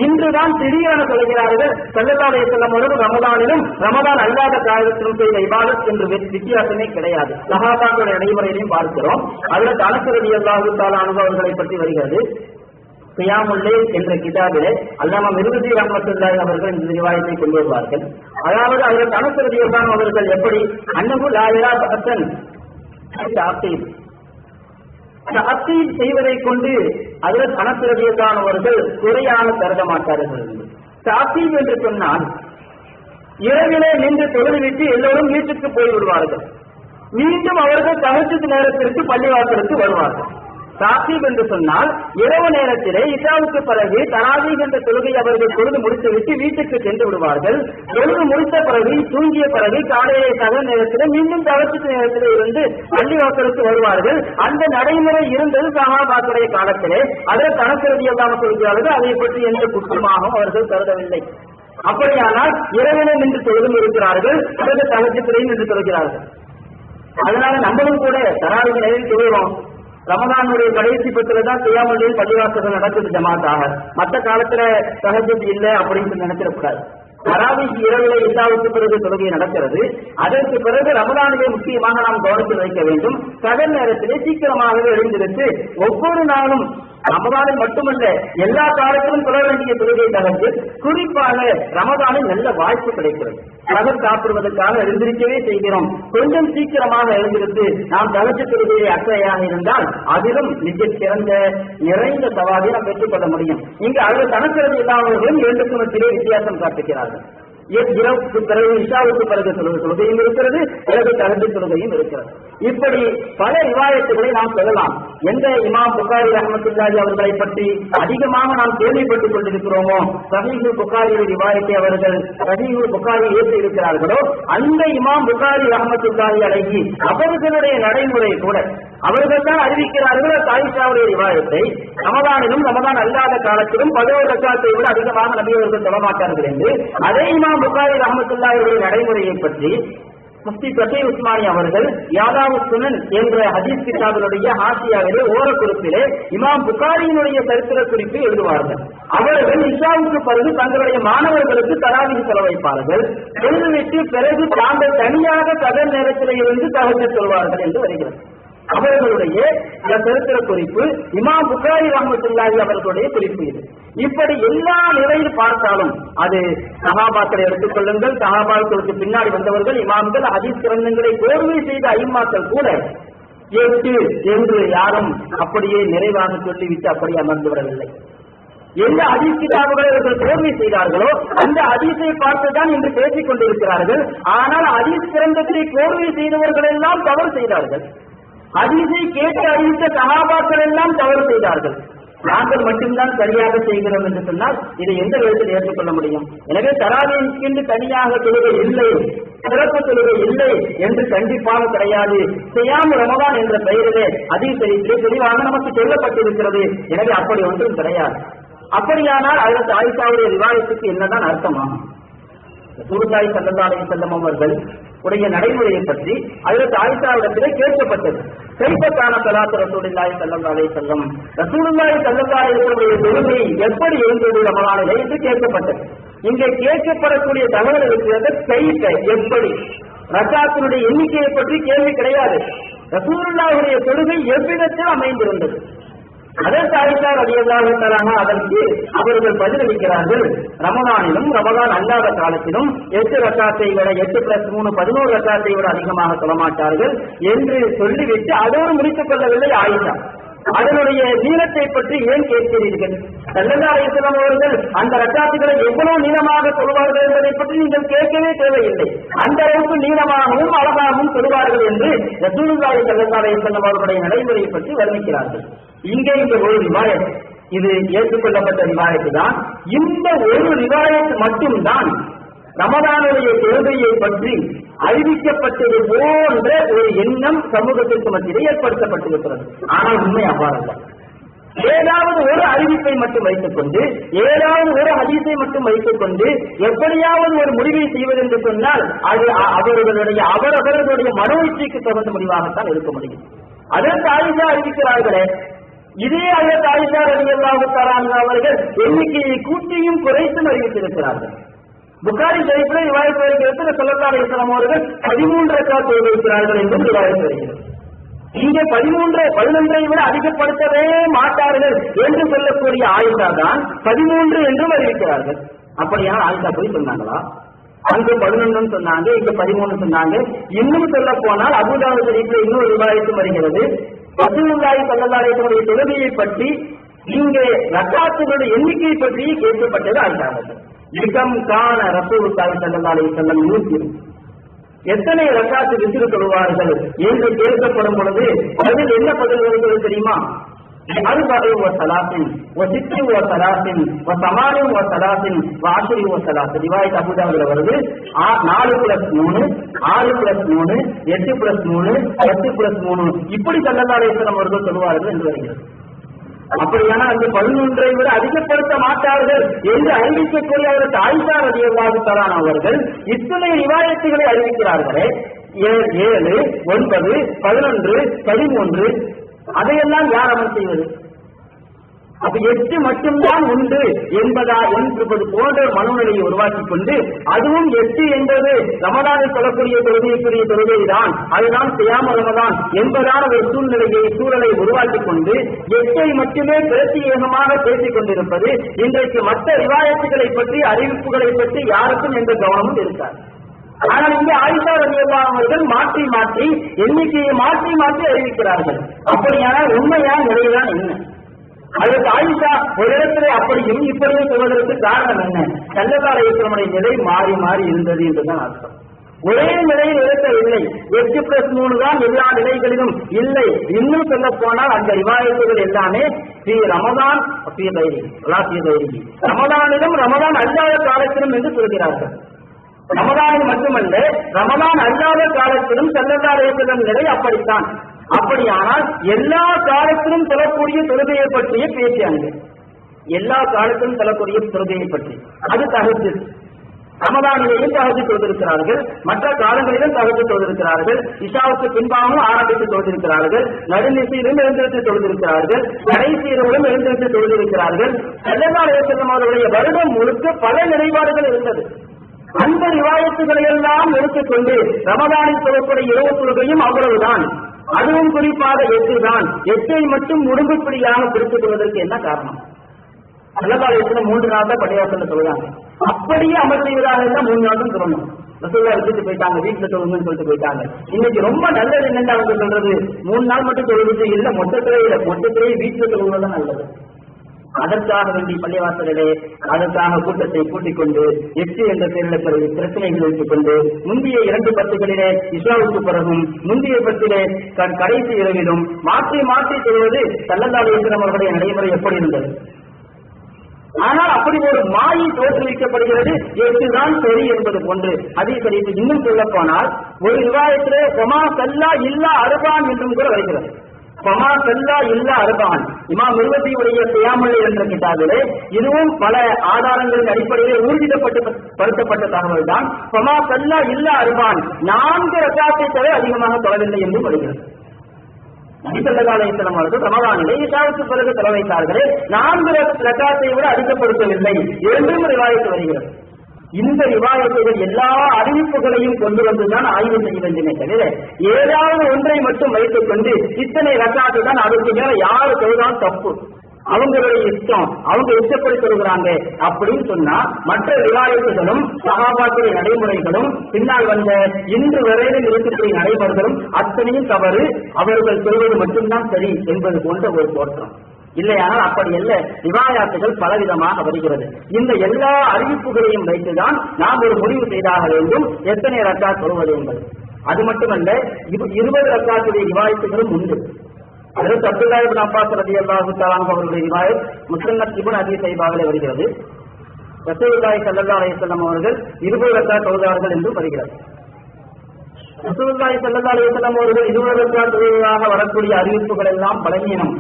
இன்றுதான் திடீரென சொல்கிறார்கள் ஸல்லல்லாஹு அலைஹி வஸல்லம் அவர்கள் ரமலானிலும் ரமலான் அல்லாத காலத்திலும் செய்த இபாதத் என்று வித்தியாசமே கிடையாது. சஹாபாக்களுடைய நடைமுறையிலையும் பார்க்கிறோம். அதில் அனஸ் ரலியல்லாஹு தஆலா அன்ஹு அவர்களை பற்றி வருகிறது. கியாமுல் லைல் என்ற கிதாபிலே அல்லாமா மிர்வஸி ரஹ்மத்துல்லாஹி அவர்கள் இந்த ரிவாயத்தை கொண்டு வருவார்கள். அதாவது அதில் அனஸ் ரலியல்லாஹு அவர்கள் எப்படி அன்னஹு லா யரா பஅஸன் தஅத்தீல் செய்வதை கொண்டு அதில் அனஸ் ரலியல்லாஹு அவர்கள் குறையாக கருத மாட்டார்கள். தஅத்தீல் என்று சொன்னால் இரவிலே நின்று தொழுதுவிட்டு எல்லோரும் வீட்டுக்கு போய் விடுவார்கள். மீண்டும் அவர்கள் தஹஜ்ஜுத் நேரத்திற்கு பள்ளிவாசலுக்கு வருவார்கள். தாக்கீப் என்று சொன்னால் இரவு நேரத்திலே இஷாவுக்கு பிறகு தராவீஹ் என்ற தொழுகை அவர்கள் தொழுது முடித்துவிட்டு வீட்டுக்கு சென்று விடுவார்கள். தொழுது முடித்த பிறகு தூங்கிய பிறகு காலையிலே சகல் நேரத்திலே மீண்டும் தஹஜ்ஜுத் நேரத்திலே இருந்து பள்ளிவாசலுக்கு வருவார்கள். அந்த நடைமுறை இருந்தது சஹாபாக்களுடைய காலத்திலே. அதற்கு அனஸ் ரலியல்லாஹு சொல்கிறார்கள், அதை பற்றி எந்த குற்றமாகவும் அவர்கள் கருதவில்லை. அப்படியானால் இரவிலே நின்று தொழுதும் இருக்கிறார்கள், பிறகு தஹஜ்ஜுத்தையும் நின்று தொழுகிறார்கள். அதனால நம்மளும் கூட தராவீஹ் நேரில் தொழுகிறோம். ரமலானுடைய கடைசி பத்துல தான் கியாமுல் லைல் பள்ளிவாசல்கள் நடக்குது ஜமாத்தாக. மற்ற காலத்துல தஹஜ்ஜுத் இல்லை அப்படின்னு நினைச்சிடக்கூடாது. தராவீஹ் இரவிலே இஷாவுக்கு பிறகு தொழுகை நடக்கிறது. அதற்கு பிறகு ரமலானிலே முக்கியமாக நாம் கவனத்தில் வைக்க வேண்டும். சகல் நேரத்திலே சீக்கிரமாகவே எழுந்திருந்து ஒவ்வொரு நாளும் ரமதானில் மட்டுமல்ல எல்லா காலத்திலும் தொழ வேண்டிய தொழுகை தகவல். குறிப்பாக ரமதானில் நல்ல வாய்ப்பு கிடைக்கிறது. சகல் சாப்பிடுவதற்காக எழுந்திருக்கவே செய்கிறோம். கொஞ்சம் சீக்கிரமாக எழுந்திருந்து நாம் தகவல் தொழுகையை அக்கறையாக இருந்தால் அதிலும் மிக சிறந்த நிறைந்த சவாலை நாம் பெற்றுக்கொள்ள முடியும். இங்கு அதில் கணக்கிறது இல்லாதவர்களும் 2க்கும் மத்தியிலே வித்தியாசம் காட்டுகிறார்கள். இரவுக்கு பிறகு இஷாவுக்கு பிறகு தொழுகையும் இருக்கிறது, பிறகு தஹஜ்ஜுத் தொழுகையும் இருக்கிறது. இப்படி பல ரிவாயத்துகளை நாம் சொல்லலாம். எந்த இமாம் புகாரி ரஹ்மத்துல்லாஹி அவர்களை பற்றி அதிகமாக நாம் கேள்விப்பட்டுக் கொண்டிருக்கிறோமோ, சஹீஹுல் புகாரியுடைய ரிவாயத்தை அவர்கள் சஹீஹுல் புகாரி ஏற்று இருக்கிறார்களோ, அந்த இமாம் புகாரி ரஹ்மத்துல்லாஹி அலைஹி அவர்களுடைய நடைமுறை கூட அவர்கள் தான் அறிவிக்கிறார்கள். ஆயிஷாவுடைய ரிவாயத்தை ரமதானிலும் ரமதான் அல்லாத காலத்திலும் 11 ரக்காத்தை விட அதிகமாக நபி அவர்கள் சொல்ல மாட்டார்கள் என்று அதே இமாம் புகாரி ரஹ்மத்துல்லாஹி அவருடைய நடைமுறையை பற்றி முஃப்தி தகீ உஸ்மானி அவர்கள் யாதாவு சுனன் என்ற ஹதீஸ் கிதாபினுடைய ஹாசியாவிலே ஓரக்குறிப்பிலே இமாம் புகாரியினுடைய சரித்திர குறிப்பை எழுதுவார்கள். அவர்கள் இஷாவுக்கு பிறகு தங்களுடைய மாணவர்களுக்கு தராவீஹ் செலவழிப்பார்கள். எழுதிவிட்டு பிறகு தாங்கள் தனியாக கதர் நேரத்திலே இருந்து தஹஜ்ஜுத் சொல்வார்கள் என்று வருகிறது. அவர்களுடைய சரித்திர குறிப்பு இமாம் புகாரி ரஹ்மத்துல்லாஹி அவர்களுடைய குறிப்பு இது. இப்படி எல்லா நிலையில் பார்த்தாலும் அது சஹாபாக்களை எடுத்துக் கொள்ளுங்கள், சஹாபாக்களுக்கு பின்னாடி வந்தவர்கள் இமாம்கள் ஹதீஸ் கிரந்தங்களை கோர்வை செய்த ஐம்மாக்கள் கூட 8 என்று யாரும் அப்படியே நிறைவாக சொல்லிவிட்டு அப்படி அமர்ந்து விடவில்லை. எந்த ஹதீஸ் கிதாபுகளை அவர்கள் கோர்வை செய்தார்களோ அந்த ஹதீஸை பார்த்துதான் இன்று பேசிக் கொண்டிருக்கிறார்கள். ஆனால் ஹதீஸ் கிரந்தத்தை கோர்வை செய்தவர்கள் எல்லாம் தவறு செய்தார்கள். ஹதீஸை கேட்டு அறிவித்த சஹாபாக்கள் எல்லாம் தவறு செய்தார்கள். நாங்கள் மட்டும்தான் சரியாக செய்கிறோம் என்று சொன்னால் இதை எந்த விதத்தில் ஏற்றுக்கொள்ள முடியும்? எனவே தராவீஹ்க்கு தனியாக தொழுகை இல்லை, சிறப்பு தொழுகை இல்லை என்று கண்டிப்பாக கிடையாது. ஸியாம் ரமதான் என்ற பெயரிலே ஹதீஸ் ஷரீஃபிலே தெளிவாக நமக்கு சொல்லப்பட்டிருக்கிறது. எனவே அப்படி ஒன்றும் கிடையாது. அப்படியானால் ஹஜ்ரத் ஆயிஷாவுடைய ரிவாயத்துக்கு என்னதான் அர்த்தமாகும்? ரசூலுல்லாஹி ஸல்லல்லாஹு அலைஹி வஸல்லம் அவர்கள் உடைய நடைமுறையை பற்றி ஹஜ்ரத் ஆயிஷாவிடத்திலே கேட்கப்பட்டது. கைஃபகான ஸலாத்து ரசூலுல்லாஹி ஸல்லல்லாஹு அலைஹி வஸல்லம், ரசூலுல்லாஹி ஸல்லல்லாஹு அலைஹி வஸல்லம் தொழுகை எப்படி இருந்தது ரமலானிலே என்று கேட்கப்பட்டது. இங்கே கேட்கப்படக்கூடிய தகவல் இருக்கிறது கைஃப எப்படி, ரக்காத்தினுடைய எண்ணிக்கையை பற்றி கேள்வி கிடையாது. ரசூலுல்லாஹுடைய தொழுகை எவ்விதத்தில் அமைந்திருந்தது அதற்கு ஆயிஷா ரலியல்லாஹு தஆலா அதற்கு அவர்கள் பதிலளிக்கிறார்கள். ரமலானிலும் ரமலான் அல்லாத காலத்திலும் 8 ரக்காத்தை விட 8+3 11 ரக்காத்தை விட அதிகமாக சொல்ல மாட்டார்கள் என்று சொல்லிவிட்டு அதோடு முடித்துக் கொள்ளவில்லை ஆயிஷா. அதனுடைய நீளத்தை பற்றி ஏன் கேட்கிறீர்கள்? ஸல்லல்லாஹு அலைஹி வஸல்லம் அவர்கள் அந்த ரக்காத்துகளை எவ்வளவு நீளமாக சொல்வார்கள் என்பதை பற்றி நீங்கள் கேட்கவே தேவையில்லை. அந்த அளவுக்கு நீளமாகவும் அழகாகவும் சொல்வார்கள் என்று ரசூலுல்லாஹி ஸல்லல்லாஹு அலைஹி வஸல்லம் அவர்களுடைய நடைமுறையை பற்றி வர்ணிக்கிறார்கள். இங்கே இந்த ஒரு ரிவாயத், இது ஏற்றுக்கொள்ளப்பட்ட ரிவாயத்து தான். இந்த ஒரு ரிவாயத் மட்டும்தான் ரமதானுடைய தொழுகையை பற்றி அறிவிக்கப்பட்டது போன்ற ஒரு எண்ணம் சமூகத்திற்கு மத்தியிலே ஏற்படுத்தப்பட்டிருக்கிறது. ஆனால் உண்மை அவ்வாறல்ல. ஏதாவது ஒரு அறிவிப்பை மட்டும் வைத்துக் கொண்டு, ஏதாவது ஒரு ஹதீஸை மட்டும் வைத்துக் கொண்டு எப்படியாவது ஒரு முடிவை செய்வது என்று சொன்னால் அது அவர்களுடைய மனோயிச்சைக்கு தகுந்த முடிவாகத்தான் இருக்க முடியும். அதற்கு ஆயிஷா அறிவிக்கிறார்களே, இதே அதற்கு ஆயிஷா ரலியல்லாஹு தஆலா அவர்கள் எண்ணிக்கையை கூட்டியும் குறைத்தும் அறிவித்திருக்கிறார்கள். புகாரி ஷரீஃபிலே ரிவாயத் வருகிறது, ஸல்லல்லாஹு அலைஹி வஸல்லம் அவர்கள் 13 ரக்காத் தொழுகிறார்கள் என்று ரிவாயத் வருகிறது. இங்கே 11 விட அதிகப்படுத்தவே மாட்டார்கள் என்று சொல்லக்கூடிய ஆயிஷா தான் 13 என்றும் அறிவிக்கிறார்கள். அப்படியான ஆயிஷா போய் சொன்னாங்களா? அங்கு 11 சொன்னாங்க, இங்க 13 சொன்னாங்க. இன்னும் சொல்ல போனால் அபூதாவூத் ஷரீஃபிலே இன்னொரு ரிவாயத்தும் வருகிறது. ரசூலுல்லாஹி ஸல்லல்லாஹு அலைஹி வஸல்லம் தொழுகையை பற்றி இங்கே ரக்காத்துகளுடைய எண்ணிக்கையை பற்றி கேட்கப்பட்டது ஆயிஷா. இகம் கான ரசூலுல்லாஹி ஸல்லல்லாஹு அலைஹி வஸல்லம் யூசிரு, எத்தனை ரக்காத்து விசிறு தொழுவார்கள் என்று கேட்கப்படும் பொழுது அதில் என்ன பதில் வருகிறது தெரியுமா? 40 وثلاثين و60 وثلاثين و8 وثلاثين و10 وثلاثين. ரிவாயத் அபூதாவுல வருது. 4+3 6+3 8+3 10+3 இப்படி ஸல்லல்லாஹு அலைஹி வஸல்லம் அவர்கள் சொல்வார்கள் என்று வருகிறது. அப்படியான அந்த 11 விட அதிகப்படுத்த மாட்டார்கள் என்று அறிவிக்கக்கூடிய அவருக்கு ஆயிஷா ரலியல்லாஹு தஆலா அவர்கள் இத்தனை ரிவாயத்துகளை அறிவிக்கிறார்களே, 7 9 11 13 அதையெல்லாம் யார் அமல் செய்வது? அப்ப 8 மட்டும்தான் உண்டு என்பது போன்ற மனநிலையை உருவாக்கிக் கொண்டு, அதுவும் 8 என்பது ரமதானில் சொல்லக்கூடிய தொழுகைக்குரிய தொழுகைதான், அதுதான் ஸியாம் ரமதான் என்பதான ஒரு சூழலை உருவாக்கிக் கொண்டு 8 மட்டுமே பிரத்யேகமாக பேசிக் கொண்டிருப்பது இன்றைக்கு மற்ற ரிவாயத்துகளை பற்றி அறிவிப்புகளை பற்றி யாருக்கும் எந்த கவனமும் இருக்காது. ஆனால் இங்கே ஆயிஷா ரலியல்லாஹு அவர்கள் மாற்றி எண்ணிக்கையை மாற்றி அறிவிக்கிறார்கள். அப்படியானால் உண்மையான நிலைதான் என்ன? அதற்கு ஆயிஷா ஒரு இடத்துல அப்படியும் இப்படியும் சொல்வதற்கு காரணம் என்ன? ஸல்லல்லாஹு அலைஹி வஸல்லம் நிலை மாறி மாறி இருந்தது என்றுதான் அர்த்தம். ஒரே நிலையில் இருக்கவில்லை. 8+3 தான் எல்லா நிலைகளிலும் இல்லை. இன்னும் சொல்ல போனால் அந்த ரிவாயத்துகள் எல்லாமே ரமதான் ரமதானிலும் ரமதான் அல்லாத காலத்திலும் என்று சொல்கிறார்கள். ரமதான் மட்டுமல்ல, ரமதான் அல்லாத காலத்திலும் ஸல்லல்லாஹு அலைஹி வஸல்லம் நிலை அப்படித்தான். அப்படியானால் எல்லா காலத்திலும் சொல்லக்கூடிய தொழுகையை பற்றிய பேசியாங்க. எல்லா காலத்திலும் சொல்லக்கூடிய தொழுகையை பற்றி அது தஹஜ்ஜுத். ரமதானிலேயும் தஹஜ்ஜுத் தொழுதிருக்கிறார்கள், மற்ற காலங்களிலும் தஹஜ்ஜுத் தொழுதிருக்கிறார்கள், இஷாவுக்கு பின்பாகவும் ஆரம்பித்து தொழுதிருக்கிறார்கள், நடுநிசையிலும் எழுந்திருத்து தொழுதிருக்கிறார்கள், கடைசியிலும் எழுந்திருத்து தொழுதிருக்கிறார்கள். ஸல்லல்லாஹு அலைஹி வஸல்லம் அவருடைய வருடம் முழுக்க பல நிறைபாடுகள் இருந்தது. அந்த ரிவாயத்துகளை எல்லாம் எடுத்துக்கொண்டு ரமதானில் சொல்லக்கூடிய இரவு தொழுகையும் அவ்வளவுதான். அதுவும் குறிப்பாக 8 தான். 8ஐ மட்டும் முடும்புப்படியாக பிடித்துக் கொள்வதற்கு என்ன காரணம்? ஸல்லல்லாஹு அலைஹி வஸல்லம் 3 நாள் தான் பள்ளிவாசல்ல சொல்றாங்க. அப்படியே அமல் செய்வதாக இருந்தா 3 நாள் தான் சொல்லணும். ரசூலுல்லாஹ் விட்டுட்டு போயிட்டாங்க, வீட்டுல சொல்லுங்கன்னு சொல்லிட்டு போயிட்டாங்க. இன்னைக்கு ரொம்ப நல்லது என்னன்னு அவங்க சொல்றது, 3 நாள் மட்டும் சொல்றது இல்ல, மொத்தத்திலேயே வீட்டுல சொல்லுவதுதான் நல்லது. அதற்காக வேண்டி பள்ளிவாசலிலே அதற்காக கூட்டத்தை கூட்டிக் கொண்டு 8 என்ற பேரில் பிரச்சனைகள் வைத்துக் கொண்டு முந்தைய 2 பத்துகளிலே இஸ்லாவுக்கு பிறகும் முந்தைய பத்திலே கடைசி இரவிலும் மாற்றி மாற்றி சொல்வது ஸல்லல்லாஹு அலைஹி வஸல்லம் அவர்களுடைய நடைமுறை எப்படி இருந்தது? ஆனால் அப்படி ஒரு மாயை தோற்றுவிக்கப்படுகிறது, 8 தான் சரி என்பது போன்று. அதே சரி, இன்னும் சொல்ல போனால் ஒரு ரிவாயத்திலே ஒமா ஸல்லா இல்லா அர்பான் என்றும் கூட வருகிறது. ஒமா ஸல்லா இல்லா அர்பான் இமாம் மிர்வதியுடைய கியாமுல் லைல் என்ற கிதாபிலே இதுவும் பல ஆதாரங்களின் அடிப்படையில் ஊர்ஜிதப்படுத்தப்பட்ட தகவல் தான். ஒமா ஸல்லா இல்லா அர்பான் 4 ரக்காத்தை தவிர அதிகமாக தொழவில்லை என்றும் வருகிறது. நபி ஸல்லல்லாஹு அலைஹி வஸல்லம் அவர்கள் ரமதானிலே இஷாவுக்கு பிறகு தொழ வைத்தார்களே, 4 ரக்காத்தை விட அதிகப்படுத்தவில்லை என்றும் ரிவாயத்து வருகிறது. இந்த ரிவாயத்துகள் எல்லா அறிவிப்புகளையும் கொண்டு வந்துதான் ஆய்வு செய்ய வேண்டுமே தவிர ஏதாவது ஒன்றை மட்டும் வைத்துக் கொண்டு இத்தனை ரக்காத்து தான், அதுக்கு மேல யாரு தொழுதாலும் தப்பு, அவங்களுடைய இஷ்டம், அவங்க இஷ்டப்படி சொல்கிறாங்க அப்படின்னு சொன்னா மற்ற ரிவாயத்துகளும் சஹாபாக்களுடைய நடைமுறைகளும் பின்னால் வந்த இன்று வரையிலும் இருக்கக்கூடிய நடைமுறைகளும் அத்தனையும் தவறு, அவர்கள் சொல்வது மட்டும்தான் சரி என்பது போன்ற ஒரு தோற்றம். இல்லையானால் அப்படி அல்ல. ரிவாயாத்துகள் பலவிதமாக வருகிறது. இந்த எல்லா அறிவிப்புகளையும் வைத்துதான் நாம் ஒரு முடிவு செய்தாக வேண்டும் எத்தனை ரக்காத் சொல்வது என்பது. அது மட்டுமல்ல, 20 ரக்காத்துடைய ரிவாயத்துகளும் உண்டு. அதற்கு அப்துல்லாஹ் இப்னு அப்பாஸ் ரலியல்லாஹு தஆலா அவர்களுடைய ரிவாயத் முஸ்னத் இப்னு அபீ ஷைபாவிலே வருகிறது. ரசூலுல்லாஹி ஸல்லல்லாஹு அலைஹி வஸல்லம் அவர்கள் 20 ரக்காத் தொழுதார்கள் என்று வருகிறது. ரசூலுல்லாஹி ஸல்லல்லாஹு அலைஹி வஸல்லம் அவர்கள் 20 ரக்காத் தொழுவதாக வரக்கூடிய அறிவிப்புகள் எல்லாம் பலவீனம்,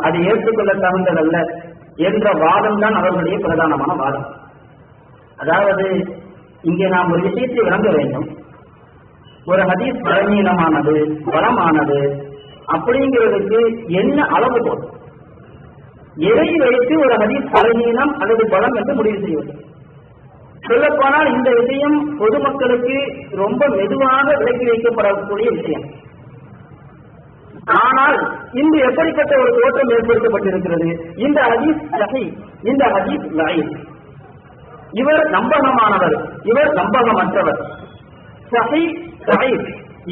அது ஏற்றுக்கொள்ள தகுந்ததல்ல என்ற வாதம் தான் அவர்களுடைய பிரதானமான வாதம். அதாவது இங்கே நாம் ஒரு விஷயத்தை விளங்க வேண்டும். ஒரு ஹதீஸ் பலவீனமானது பலமானது அப்படிங்கிறதுக்கு என்ன அளவு போடும்? எதை வைத்து ஒரு ஹதீஸ் பலவீனம் அல்லது பலம் என்று முடிவு செய்வது? சொல்லப்போனால் இந்த விஷயம் பொதுமக்களுக்கு ரொம்ப மெதுவாக விலக்கி வைக்கப்படக்கூடிய விஷயம். ஆனால் இன்று எப்படிப்பட்ட ஒரு தோற்றம் ஏற்படுத்தப்பட்டிருக்கிறது? இந்த ஹதீஸ் சஹீஹ், இந்த ஹதீஸ் லஈஃப், இவர் நம்பகமானவர், இவர் நம்பகமற்றவர். சஹீஹ் லஈஃப்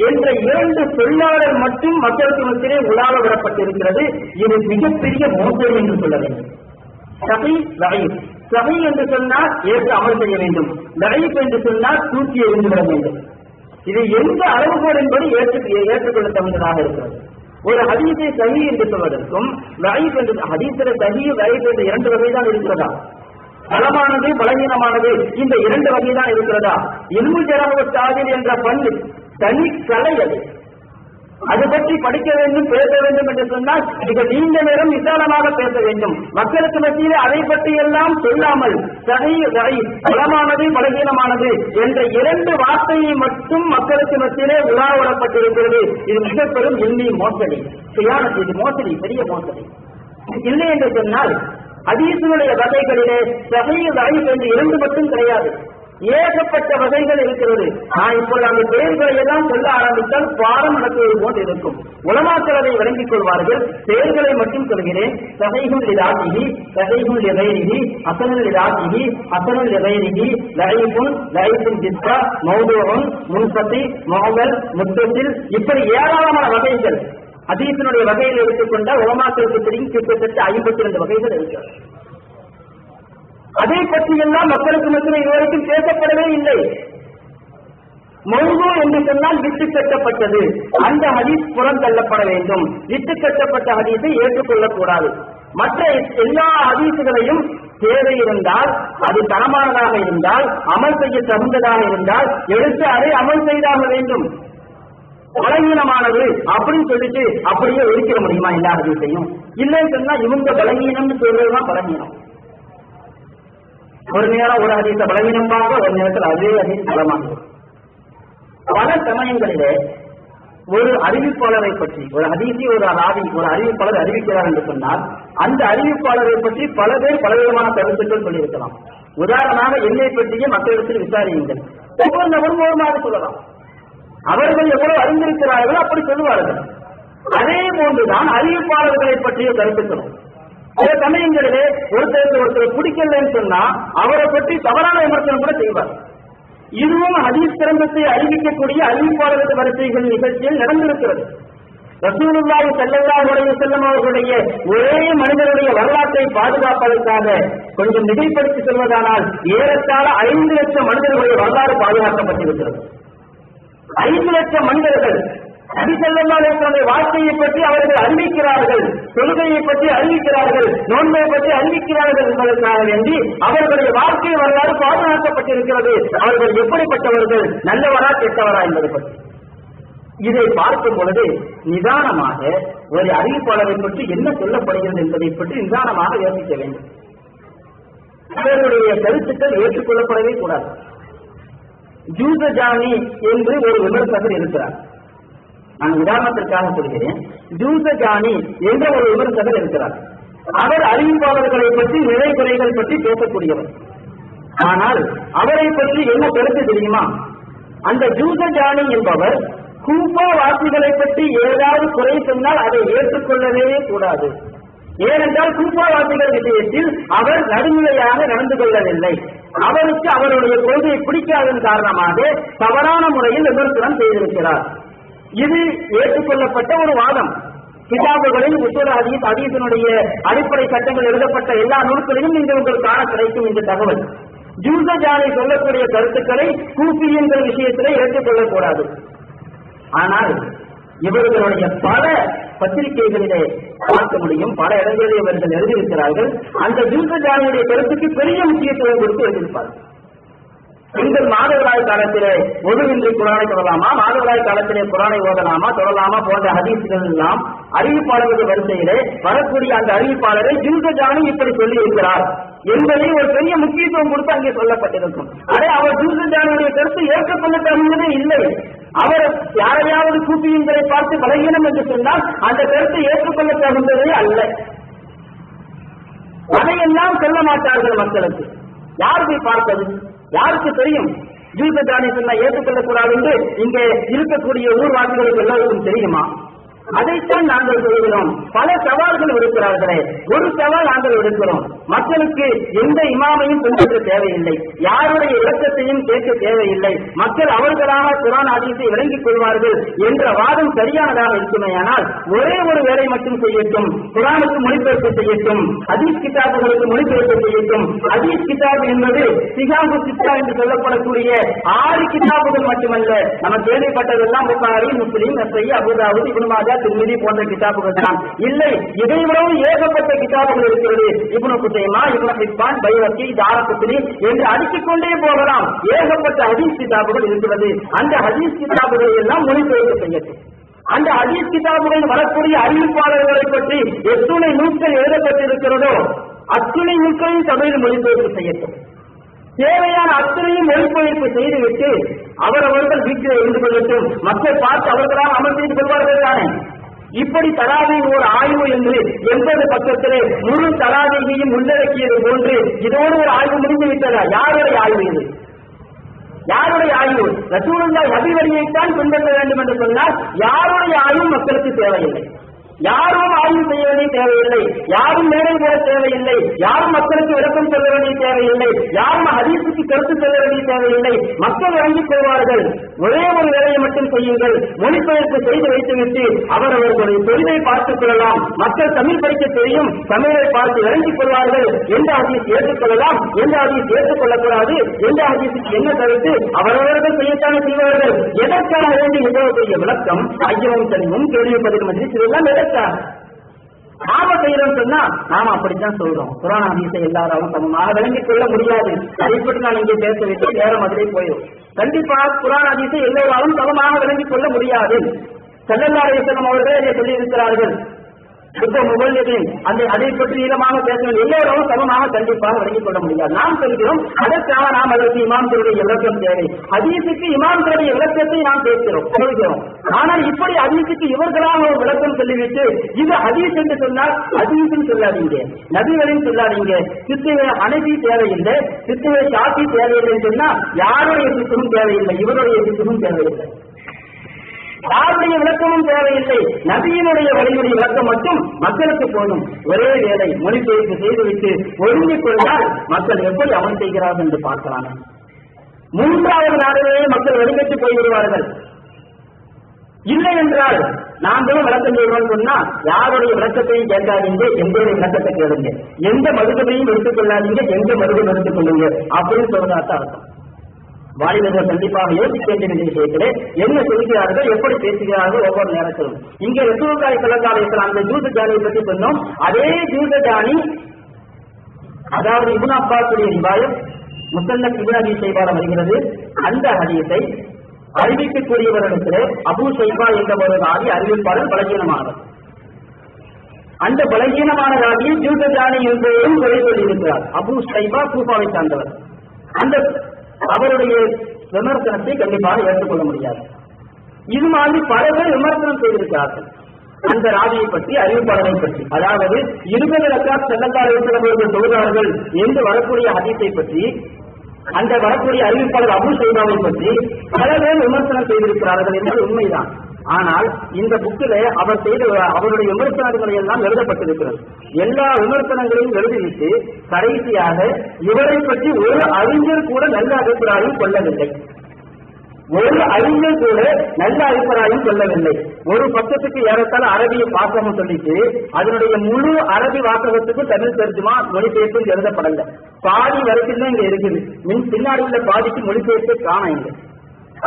என்ற 2 சொல்லாடல் மட்டும் மக்களுக்கு மத்தியிலே உலாவ விடப்பட்டிருக்கிறது. இது மிகப்பெரிய மோசடி என்று சொல்ல வேண்டும். சஹீஹ் லஈஃப், சஹீஹ் என்று சொன்னால் ஏற்று அமல் செய்ய வேண்டும், லஈஃப் என்று சொன்னால் தூக்கி எறிந்துவிட வேண்டும். இது எந்த அளவுகோல் என்பது ஏற்றுக்கொள்ள தகுந்ததாக இருக்கிறது. ஒரு ஹதீஸை சஹீஹ் என்று சொல்வதற்கும் லஈஃப் என்று, ஹதீஸில் சஹீஹ் லஈஃப் என்று 2 வகைதான் இருக்கிறதா? பலமானது பலவீனமானது இந்த 2 வகைதான் இருக்கிறதா? இல்மு ஜரஹ் வ தஅதீல் என்ற பண்பு தனி கலை, அது பற்றி படிக்க வேண்டும், பேச வேண்டும் என்று சொன்னால் மிக நீண்ட நேரம் விசாலமாக பேச வேண்டும். மக்களுக்கு மத்தியிலே அதை பற்றி எல்லாம் சொல்லாமல் சஹீஹ் லஈஃப், பலமானது பலவீனமானது என்ற 2 வார்த்தையை மட்டும் மக்களுக்கு மத்தியிலே உலாவப்பட்டிருக்கிறது. இது மிக பெரும் எண்ணி மோசடி, சியானத், இது மோசடி, பெரிய மோசடி. இல்லை என்று சொன்னால் ஹதீஸுடைய வகைகளிலே சஹீஹ் லஈஃப் என்று 2 மட்டும் கிடையாது, ஏகப்பட்ட வகைகள் இருக்கிறது. இப்போது அந்த பெயர்களை எல்லாம் சொல்ல ஆரம்பித்தால் பாடம் நடத்துவது போன்று இருக்கும். உலமாக்கள் அதை விளங்கிக் கொள்வார்கள். பெயர்களை மட்டும் சொல்கிறேன். சஹீஹுல் லிதாத்திஹி, சஹீஹுல் லிகைரிஹி, ஹஸனுல் லிதாத்திஹி, ஹஸனுல் லிகைரிஹி, லஈஃபுன், லஈஃபுன் ஜிஸ்ஸா, மௌதூஉன், முன்கதி, முஅல், முத்தஸில், இப்படி ஏராளமான வகைகள். ஹதீஸினுடைய வகையில் எடுத்துக்கொண்டால் உலமாக்களுக்கு தெரியும் கிட்டத்தட்ட 52 வகைகள் இருக்கிறது. அதை பற்றி எல்லாம் மக்களுக்கு மத்தியில் இதுவரைக்கும் பேசப்படவே இல்லை. மௌது என்று சொன்னால் விட்டு கட்டப்பட்டது, அந்த ஹதீஸ் புறம் தள்ளப்பட வேண்டும். விட்டு கட்டப்பட்ட ஹதீஸை ஏற்றுக்கொள்ளக்கூடாது. மற்ற எல்லா ஹதீஸுகளையும் தேவை இருந்தால், அது தரமானதாக இருந்தால், அமல் செய்ய தகுந்ததாக இருந்தால் எடுத்து அதை அமல் செய்தாக வேண்டும். பலகீனமானது அப்படின்னு சொல்லிட்டு அப்படியே ஒதுக்கிட முடியுமா எல்லா ஹதீஸையும்? இல்லைன்னு சொன்னா இவங்க பலகீனம்னு சொல்றதுதான் பலகீனம். ஒரு நேரம் ஒரு ஹதீஸ பலகீனமாக, ஒரு நேரத்தில் அதே ஹதீஸ் பலமாக. பல சமயங்களிலே ஒரு அறிவிப்பாளரை பற்றி, ஒரு ஹதீஸி ஒரு ராவி, ஒரு அறிவிப்பாளர் அறிவிக்கிறார் என்று சொன்னால் அந்த அறிவிப்பாளரை பற்றி பல பேர் பலவிதமான கருத்துக்கள் சொல்லியிருக்கலாம். உதாரணமாக என்னை பற்றியே மக்களிடத்தில் விசாரியுங்கள், ஒவ்வொரு நபரும் ஒருமாறு சொல்லலாம். அவர்கள் எவ்வளவு அறிந்திருக்கிறார்களோ அப்படி சொல்லுவார்கள். அதே போன்றுதான் அறிவிப்பாளர்களை பற்றிய கருத்துக்களும். சில சமயங்களிலே ஒருத்தர் பிடிக்கலன்னு சொன்னா அவரை பற்றி தவறான விமர்சனம் கூட செய்வார். இதுவும் ஹதீஸ் கிரந்தத்தை அறிவிக்கக்கூடிய அறிவிப்பாளர்கள் வரிசைகள் நிகழ்ச்சியில் நடந்திருக்கிறது. ரசூலுல்லாஹி ஸல்லல்லாஹு அலைஹி வஸல்லம் அவர்களுடைய ஒரே மனிதனுடைய வரலாற்றை பாதுகாப்பதற்காக கொஞ்சம் மிகைப்படுத்தி சொல்வதானால் ஏறத்தாழ 5 லட்சம் மனிதர்களுடைய வரலாறு பாதுகாக்கப்பட்டிருக்கிறது. 5 லட்சம் மனிதர்கள் நபி ஸல்லல்லாஹு அலைஹி வஸல்லம் வாழ்க்கையை பற்றி அவர்கள் அறிவிக்கிறார்கள், தொழுகையை பற்றி அறிவிக்கிறார்கள், நோன்பை பற்றி அறிவிக்கிறார்கள் என்பதற்காக வேண்டி அவர்களுடைய வாழ்க்கை வரலாறு பாதுகாக்கப்பட்டிருக்கிறது. அவர்கள் எப்படிப்பட்டவர்கள், நல்லவரா கெட்டவரா என்பதை பற்றி. இதை பார்க்கும் பொழுது நிதானமாக ஒரு அறிவிப்பாளரை பற்றி என்ன சொல்லப்படுகிறது என்பதை பற்றி நிதானமாக யோசிக்க வேண்டும். அவர்களுடைய கருத்துக்கள் ஏற்றுக்கொள்ளப்படவே கூடாது. ஜூசஜானி என்று ஒரு விமர்சகர் இருக்கிறார். நான் உதாரணத்திற்காக சொல்கிறேன். ஜூசஜானி என்ற ஒரு விமர்சகர் இருக்கிறார். அவர் அறிவிப்பாளர்களை பற்றி நிலை குறைகள் பற்றி பேசக்கூடியவர். ஆனால் அவரை பற்றி என்ன கருத்து தெரியுமா? அந்த ஜூசஜானி என்பவர் கூஃபா வாசிகளை பற்றி ஏதாவது குறை சொன்னால் அதை ஏற்றுக்கொள்ளவே கூடாது. ஏனென்றால் கூஃபா வாசிகள் விஷயத்தில் அவர் நடுநிலையாக நடந்து கொள்ளவில்லை. அவருக்கு அவருடைய கொள்கையை பிடிக்காததன் காரணமாக தவறான முறையில் விமர்சனம் செய்திருக்கிறார். இது ஏற்றுக்கொள்ளப்பட்ட ஒரு வாதம். கிதாபுகளில் உசூல் ஹதீஸ், ஹதீஸினுடைய அடிப்படை சட்டங்கள் எழுதப்பட்ட எல்லா நூல்களிலும் இங்கு உங்களுக்கு காண கிடைக்கும் இந்த தகவல். ஜூசஜானி சொல்லக்கூடிய கருத்துக்களை கூஃபியன்கள் விஷயத்திலே ஏற்றுக்கொள்ளக்கூடாது. ஆனால் இவர்களுடைய பல பத்திரிகைகளிலே பார்க்க முடியும், பல இடங்களில் இவர்கள் எழுதியிருக்கிறார்கள். அந்த ஜூசஜானியுடைய கருத்துக்கு பெரிய முக்கியத்துவம் கொடுத்து எழுதியிருப்பார்கள். பெண்கள் மாதவிடாய் காலத்திலே ஒழுவின்றி குரானை தொடலாமா, மாதவிடாய் காலத்திலே குரானை ஓதலாமா, தொடலாமா போன்ற ஹதீஸ்கள் எல்லாம் அறிவிப்பாளர்கள் வரிசையிலே வரக்கூடிய அந்த அறிவிப்பாளரை ஜூசஜானி இப்படி சொல்லி இருக்கிறார் என்பதை ஒரு பெரிய முக்கியத்துவம் கொடுத்து அங்கே சொல்லப்பட்டிருக்கும். அதே அவர் ஜூசஜானியுடைய கருத்து ஏற்றுக்கொள்ள தகுந்ததே இல்லை. அவர் யாரையாவது கூப்பியங்களை பார்த்து பலகீனம் என்று சொன்னால் அந்த கருத்தை ஏற்றுக்கொள்ள தகுந்ததே அல்ல. அதையெல்லாம் சொல்ல மாட்டார்கள் மக்களுக்கு. யார் போய் பார்த்தது? யாருக்கு தெரியும்? ஜூசஜானி சொன்னா ஏற்றுக்கொள்ளக்கூடாது என்று இங்கே இருக்கக்கூடிய ஊர்வாசிகளுக்கு எல்லோருக்கும் தெரியுமா? அதைத்தான் நாங்கள் சொல்கிறோம். பல சவால்கள் இருக்கிறார்களே, ஒரு சவால் நாங்கள் எடுக்கிறோம். மக்களுக்கு எந்த இமாமையும் பின்பற்ற தேவையில்லை, யாருடைய இலக்கத்தையும் கேட்க தேவையில்லை. மக்கள் அவர்களாக குர்ஆன் ஹதீஸை விளங்கிக் கொள்வார்கள் என்ற வாதம் சரியானதாக இருக்குமேயானால் ஒரே ஒரு வேலை மட்டும் செய்யட்டும், குர்ஆனுக்கு மொழிபெயர்ப்பு செய்யட்டும், ஹதீஸ் கிதாபுகளுக்கு மொழிபெயர்ப்பு செய்யட்டும். ஹதீஸ் கிதாப் என்பது சிகாபு சித்தா என்று சொல்லப்படக்கூடிய 6 கிதாபுகள் மட்டுமல்ல. நம்ம கேள்விப்பட்டதெல்லாம் புகாரி, முஸ்லிம், நஸீ, அபூ தாவூத், இப்னு மாஜா, திர்மிதி போன்ற கிதாபுகள் தான். இல்லை, இதைவிடவும் ஏகப்பட்ட கிதாபுகள் இருக்கிறது. இப்னு குதைமா, இப்னு ஹிப்பான், பைஹக்கி, தாரகுத்னி என்று அடித்துக் கொண்டே போகலாம். ஏகப்பட்ட ஹதீஸ் கிதாபுகள் இருக்கிறது. அந்த ஹதீஸ் கிதாபுகளை எல்லாம் மொழிபெயர்ப்பு செய்யட்டும். அந்த ஹதீஸ் கிதாபுகளில் வரக்கூடிய அறிவிப்பாளர்களை பற்றி எத்துணை நூல்கள் எழுதப்பட்டிருக்கிறதோ அத்துணை நூல்களையும் சபையில் மொழிபெயர்ப்பு செய்யட்டும். தேவையான அத்தனையும் மொழிபெயர்ப்பு செய்துவிட்டு அவரவர்கள் வீட்டில் இருந்து கொள்ளட்டும். மக்கள் பார்த்து அவர்களால் அமல் செய்து கொள்வார்கள் தானே. இப்படி தராவி ஒரு ஆய்வு என்று 80 பக்கத்திலே முழு தராவியையும் உள்ளடக்கியது போன்று இதோடு ஒரு ஆய்வு முடிந்து விட்டதா? யாருடைய ஆய்வு இது? யாருடைய ஆய்வு? ரசூலுல்லாஹி நபி வழியைத்தான் பின்பற்ற வேண்டும் என்று சொன்னால் யாருடைய ஆய்வும் மக்களுக்கு தேவையில்லை. யாரும் ஆய்வு செய்ய வேண்டிய தேவையில்லை, யாரும் மேடை போட தேவையில்லை, யாரும் மக்களுக்கு விளக்கம் சொல்ல வேண்டிய தேவையில்லை, யாரும் ஹதீஸுக்கு கருத்து சொல்ல வேண்டிய தேவையில்லை. மக்கள் இறங்கிக் கொள்வார்கள். ஒரே ஒரு வேலையை மட்டும் செய்யுங்கள், மொழிபெயர்ப்பு செய்து வைத்துவிட்டு அவரவர்களுடைய தொழிலை பார்த்துக் கொள்ளலாம். மக்கள் தமிழ் படிக்க தெரியும், தமிழை பார்த்து இறங்கிக் கொள்வார்கள். எந்த ஹதீஸ் ஏற்றுக்கொள்ளலாம், எந்த ஹதீஸ் ஏற்றுக்கொள்ளக்கூடாது, எந்த ஹதீஸுக்கு என்ன கருத்து அவரவர்கள் செய்யத்தானே செய்வார்கள். எதற்காக வேண்டி இவ்வளவு பெரிய விளக்கம், ஐயமும் தெளிவும் கேள்வி பதில் மஜ்லிஸ் இதெல்லாம் எதற்காக? நாம செய்யறோம் சொன்னா நாம அப்படித்தான் சொல்றோம். குர்ஆன் ஹதீஸை எல்லாரும் சமமாக விளங்கிக் கொள்ள முடியாது. அதை பற்றி நான் இங்கே பேச வேண்டிய நேரம் அதிலே போயிடும். கண்டிப்பா குர்ஆன் ஹதீஸை எல்லோராலும் சமமாக விளங்கிக் கொள்ள முடியாது. ஸல்லல்லாஹு அலைஹி வஸல்லம் அவர்களே இதை சொல்லி இருக்கிறார்கள். அதை பற்றி நீளமாக பேசணும். எல்லோரும் சமமாக கண்டிப்பாக விளங்கிக் கொள்ள முடியாது. நாம் சொல்கிறோம் அதற்காக நாம் அதற்கு இமாம்களுடைய விளக்கம் தேவை. ஹதீஸுக்கு இமாம்களுடைய விளக்கத்தை நாம் சொல்கிறோம். ஆனால் இப்படி ஹதீஸுக்கு இவர்களாக ஒரு விளக்கம் சொல்லிவிட்டு இது ஹதீஸ் என்று சொன்னால் ஹதீஸ்ன்னு சொல்லாதீங்க, நபிகளின் சொல்லாதீங்க, சித்துவே ஹனஃபி தேவையில்லை, சித்துவே ஷாஃபி தேவையில்லை சொன்னா யாருடைய சித்துவும் தேவையில்லை, இவருடைய சித்துவும் தேவையில்லை, யாருடைய விளக்கமும் தேவையில்லை. நபியினுடைய வழிமுறை விளக்கம் மட்டும் மக்களுக்கு போதும். ஒரே வேலை மொழிபெயர்ப்பு செய்துவிட்டு ஒழுங்கிக் கொண்டால் மக்கள் எப்படி அமல் செய்கிறார்கள் என்று பார்க்கலாம். மூன்றாவது நாளிலேயே மக்கள் வெளிப்பட்டு போய்விடுவார்கள். இல்லை என்றால் நாங்களும் விளக்கம் செய்வோம் சொன்னா யாருடைய விளக்கத்தையும் கேட்காதீங்க, எங்களுடைய விளக்கத்தை கேளுங்க, எந்த மருத்துவமையும் எடுத்துக் கொள்ளாதீங்க, எந்த மருத்துவம் எடுத்துக் கொள்ளுங்க அப்படின்னு சொல்றதாத்தான் அர்த்தம். வாலிபர்கள் கண்டிப்பாக யோசிக்க வேண்டிய விஷயத்திலே என்ன சொல்கிறார்கள், எப்படி பேசுகிறார்கள் ஒவ்வொரு நேரத்திலும். இங்கே ரசூலுல்லாஹி ஸல்லல்லாஹு அலைஹி வஸல்லம் அந்த ஜூத ஜானியை பற்றி சொன்னோம். அதே ஜூத ஜானி, அதாவது இப்னு அப்பாஸுடைய ரிவாயத் முஸன்னத் இப்னு அபீ ஷைபால வருகிறது. அந்த ஹதீஸை அறிவிக்கக்கூடியவரிடத்திலே அபூ ஷைபா என்ற ஒரு ராவி அறிவிப்பாளர் பலகீனமானவர். அந்த பலகீனமான ராவியை ஜூத ஜானி என்பவரும் குறை சொல்லியிருக்கிறார். அபூ ஷைபா கூஃபாவை சார்ந்தவர். அந்த அவருடைய விமர்சனத்தை கண்டிப்பாக ஏற்றுக்கொள்ள முடியாது. இது மாதிரி பல பேர் விமர்சனம் செய்திருக்கிறார்கள் அந்த ராவியை பற்றி, அறிவிப்பாளரை பற்றி. அதாவது 20 ரக்காத் ஸல்லல்லாஹு அலைஹி வஸல்லம் அவர்கள் சொல்கிறார்கள் என்று வரக்கூடிய ஹதீஸை பற்றி, அந்த வரக்கூடிய அறிவிப்பாளர் அபூ ஷைபாவை பற்றி பல பேர் விமர்சனம் செய்திருக்கிறார்கள் என்பது உண்மைதான். ஆனால் இந்த புக்கில அவர் செய்த அவருடைய விமர்சனங்களை எல்லாம் எழுதப்பட்டிருக்கிறது. எல்லா விமர்சனங்களையும் எழுதிவிட்டு கடைசியாக இவரை பற்றி ஒரு அறிஞர் கூட நல்ல அபிப்பிராயம் கொள்ளவில்லை. ஒரு அறிஞர் கூட நல்ல அபிப்பிராயம் சொல்லவில்லை. ஒரு பக்கத்துக்கு ஏறத்தாழ அரபிய வாசகம் சொல்லிட்டு அதனுடைய முழு அரபி வாசகத்துக்கு தமிழ் தர்ஜுமா மொழிபெயர்ப்பு எழுதப்படல. பாதி வரைக்கும் தான் இங்க இருக்குது. பின்னாடி உள்ள பாதிக்கு மொழிபெயர்ப்பு காண இல்லை.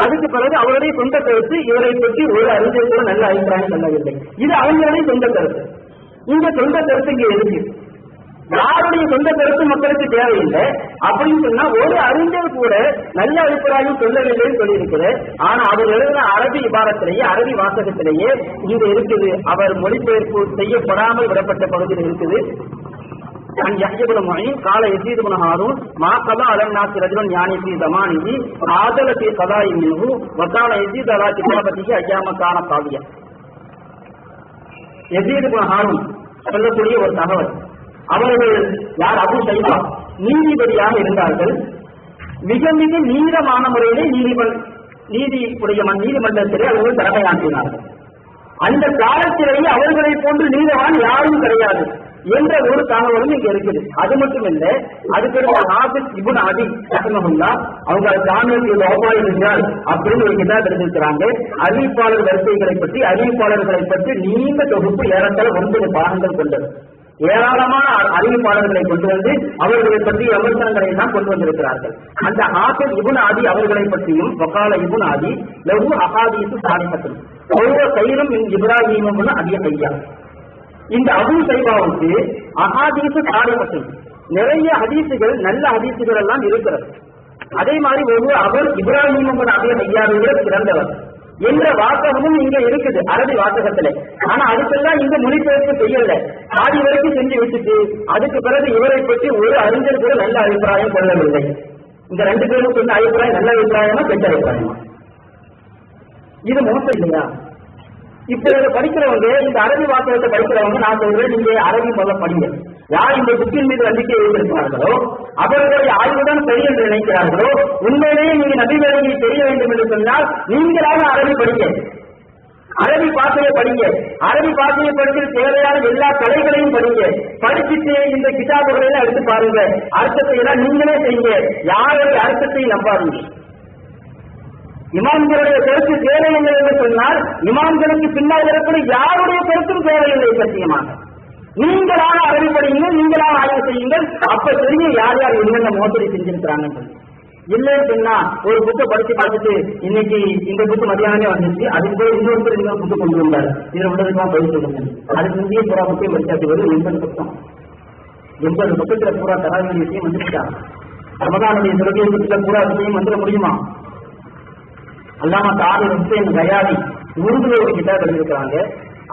அதுக்கு பிறகு அவருடைய சொந்த கருத்து, இவரை பற்றி ஒரு அறிஞர் கூட நல்ல அபிப்பிராயம் சொல்லவில்லை. இது அவங்களுடைய சொந்த கருத்து. இந்த சொந்த கருத்து இங்க இருக்கு. யாருடைய சொந்த கருத்து மக்களுக்கு தேவையில்லை அப்படின்னு சொன்னா ஒரு அறிஞர் கூட நல்ல அபிப்பிராயம் சொல்லவில்லைன்னு சொல்லியிருக்கிறார். ஆனா அவர் எழுதின அரபி இபாரத்திலேயே, அரபி வாசகத்திலேயே இங்க இருக்குது. அவர் மொழிபெயர்ப்பு செய்யப்படாமல் விடப்பட்ட பகுதியில் இருக்குது. عن يحيى بن معين قال يزيد بن هارون ما قضى على الناس رجلا يعني في زمانه عادل في قضاء منه وكان يزيد على كتابته ايام كان قاضيا. يزيد بن هارون சொல்லக்கூடிய ஒரு தகவல். அவர்கள் யார்? அபூ ஷைபா நீதிபதியாக இருந்தார்கள். மிக மிக நீளமான முறையிலே நீதிமன்றத்திலே அவர்கள் தலைமையாற்றினார்கள். அந்த காலத்திலேயே அவர்களை போன்று நீதவான் யாரும் கிடையாது என்ற ஒரு தகவலும் இங்க இருக்குது. அது மட்டும் இல்ல, அதுக்கு ஹாஃபிஸ் இப்னு அதி ரஹ்மஹுல்லாஹ் அவங்க ஜாமிஅத்துல் லோபாயில் இருந்தால் அப்படின்னு ஒரு கிதாப் எழுதியிருக்கிறாங்க. அறிவிப்பாளர் வரிசைகளை பற்றி, அறிவிப்பாளர்களை பற்றி நீண்ட தொகுப்பு ஏறத்தாழ 9 பாகங்கள் கொண்டது. ஏராளமான அறிவிப்பாளர்களை கொண்டு வந்து அவர்களை பற்றி விமர்சனங்களை எல்லாம் கொண்டு வந்திருக்கிறார்கள். அந்த ஹாஃபிஸ் இப்னு அதி அவர்களை பற்றியும் வகால இப்னு அதி லஹு அஹாதீஸு சாலிஹத்துன் ஒவ்வொரு கைரும் இப்ராஹீம் இப்னு அபி ஹய்யா. இந்த அபூ ஷைபாவுக்கு அஹாதீஸு சாலிஹத்துன் நிறைய ஹதீஸுகள், நல்ல ஹதீஸுகள் எல்லாம் இருக்கிறது. அதே மாதிரி அவர் இப்ராஹீம் இப்னு அபி ஹய்யாவை விட சிறந்தவர் என்ற வாசகமும் இங்க இருக்குது அரபி வாசகத்துல. ஆனா அதுக்கெல்லாம் இங்க மொழிபெயர்ப்பு செய்யல. ஆதி வரைக்கும் செஞ்சு விட்டுட்டு அதுக்கு பிறகு இவரை பற்றி ஒரு அறிஞர் கூட நல்ல அபிப்பிராயம் கொள்ளவில்லை. இந்த 2 பேரும் சொன்ன அபிப்பிராயம் நல்ல அபிப்பிராயமா கெட்ட அபிப்பிராயமா? இது மோசம் இல்லையா? இப்ப இதை படிக்கிறவங்க, இந்த அரபி வாசகத்தை படிக்கிறவங்க, நான் சொல்றேன் நீங்க அரபி முதல்ல படிங்க. யார் இந்த புக்கின் மீது நம்பிக்கை வைத்திருக்கிறார்களோ அவர்களுடைய ஆய்வுடன் சரி என்று நினைக்கிறார்களோ, உண்மையிலேயே நீங்க நபி வேலையை தெரிய வேண்டும் என்று சொன்னால் நீங்களாக அரபி படிக்க. அரபி பாஷையை படிங்க, அரபி பாஷையை படிச்சு தேவையான எல்லா கலைகளையும் படிங்க, படிச்சுட்டு இந்த கிதாபுகளை எல்லாம் எடுத்து பாருங்க, அர்த்தத்தை எல்லாம் நீங்களே செய்யுங்க, யாருடைய அர்த்தத்தையும் நம்பாதீங்க. இமாம்களுடைய கருத்து தேவையில்லை என்று சொன்னால் இமாம்களுக்கு பின்னால் வரக்கூடிய யாருடைய கருத்தும் தேவையில்லை. சத்தியமாக நீங்களான அரபி படிங்க, நீங்களான ஆய்வு செய்யுங்கள், அப்ப தெரியும் யார் யார் என்னென்ன மோசடி செஞ்சிருக்கிறாங்க. இல்லைன்னு சொன்னா ஒரு புக்கை படிச்சு பார்த்துட்டு இன்னைக்கு இந்த புக்கு மதியானமே வந்துச்சு, அதுக்கு போய் இன்னொருத்தர் இன்னொரு புக்கு கொண்டு வந்தார், இதுல உள்ளதுக்கெல்லாம் பதில் சொல்லுங்க. அதுக்கு முந்தைய பூரா புக்கையும் படிச்சாச்சு, வரும் 80 பக்கம். 80 பக்கத்துல பூரா தராவிய விஷயம் வந்துருச்சா? ரமதானுடைய தொழுகை பக்கத்துல பூரா விஷயம் வந்துட முடியுமா? அல்லாம தாரி ஹுசைன் கயாதி உருதுல ஒரு கிட்டாப் எழுதியிருக்கிறாங்க.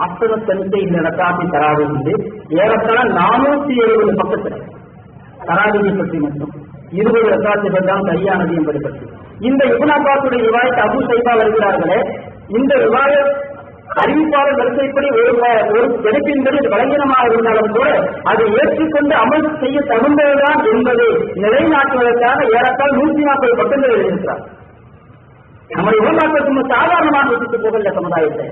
அப்சர தனித்தை இந்த ரக்காத்தி தராவி வந்து ஏறத்தாழ 470 பக்கத்துல தராவியை பற்றி மட்டும் 20 ரக்காத்துகள் தான் சரியானது என்பதை பற்றி. இந்த இப்னு அப்பாஸுடைய ரிவாயத் அபூ ஷைபா வருகிறார்களே, இந்த ரிவாயத் அறிவிப்பாளர் வரிசைப்படி ஒரு எடுப்பின்படி பலகீனமாக இருந்தாலும் கூட அதை ஏற்றுக்கொண்டு அமல் செய்ய தகுந்ததுதான் என்பதை நிலைநாட்டுவதற்காக ஏறத்தாழ 140 பக்கங்கள் எழுதியிருக்கிறார். நம்ம உலகத்துக்கு சாதாரணமாக வச்சுட்டு போகல சமுதாயத்தை.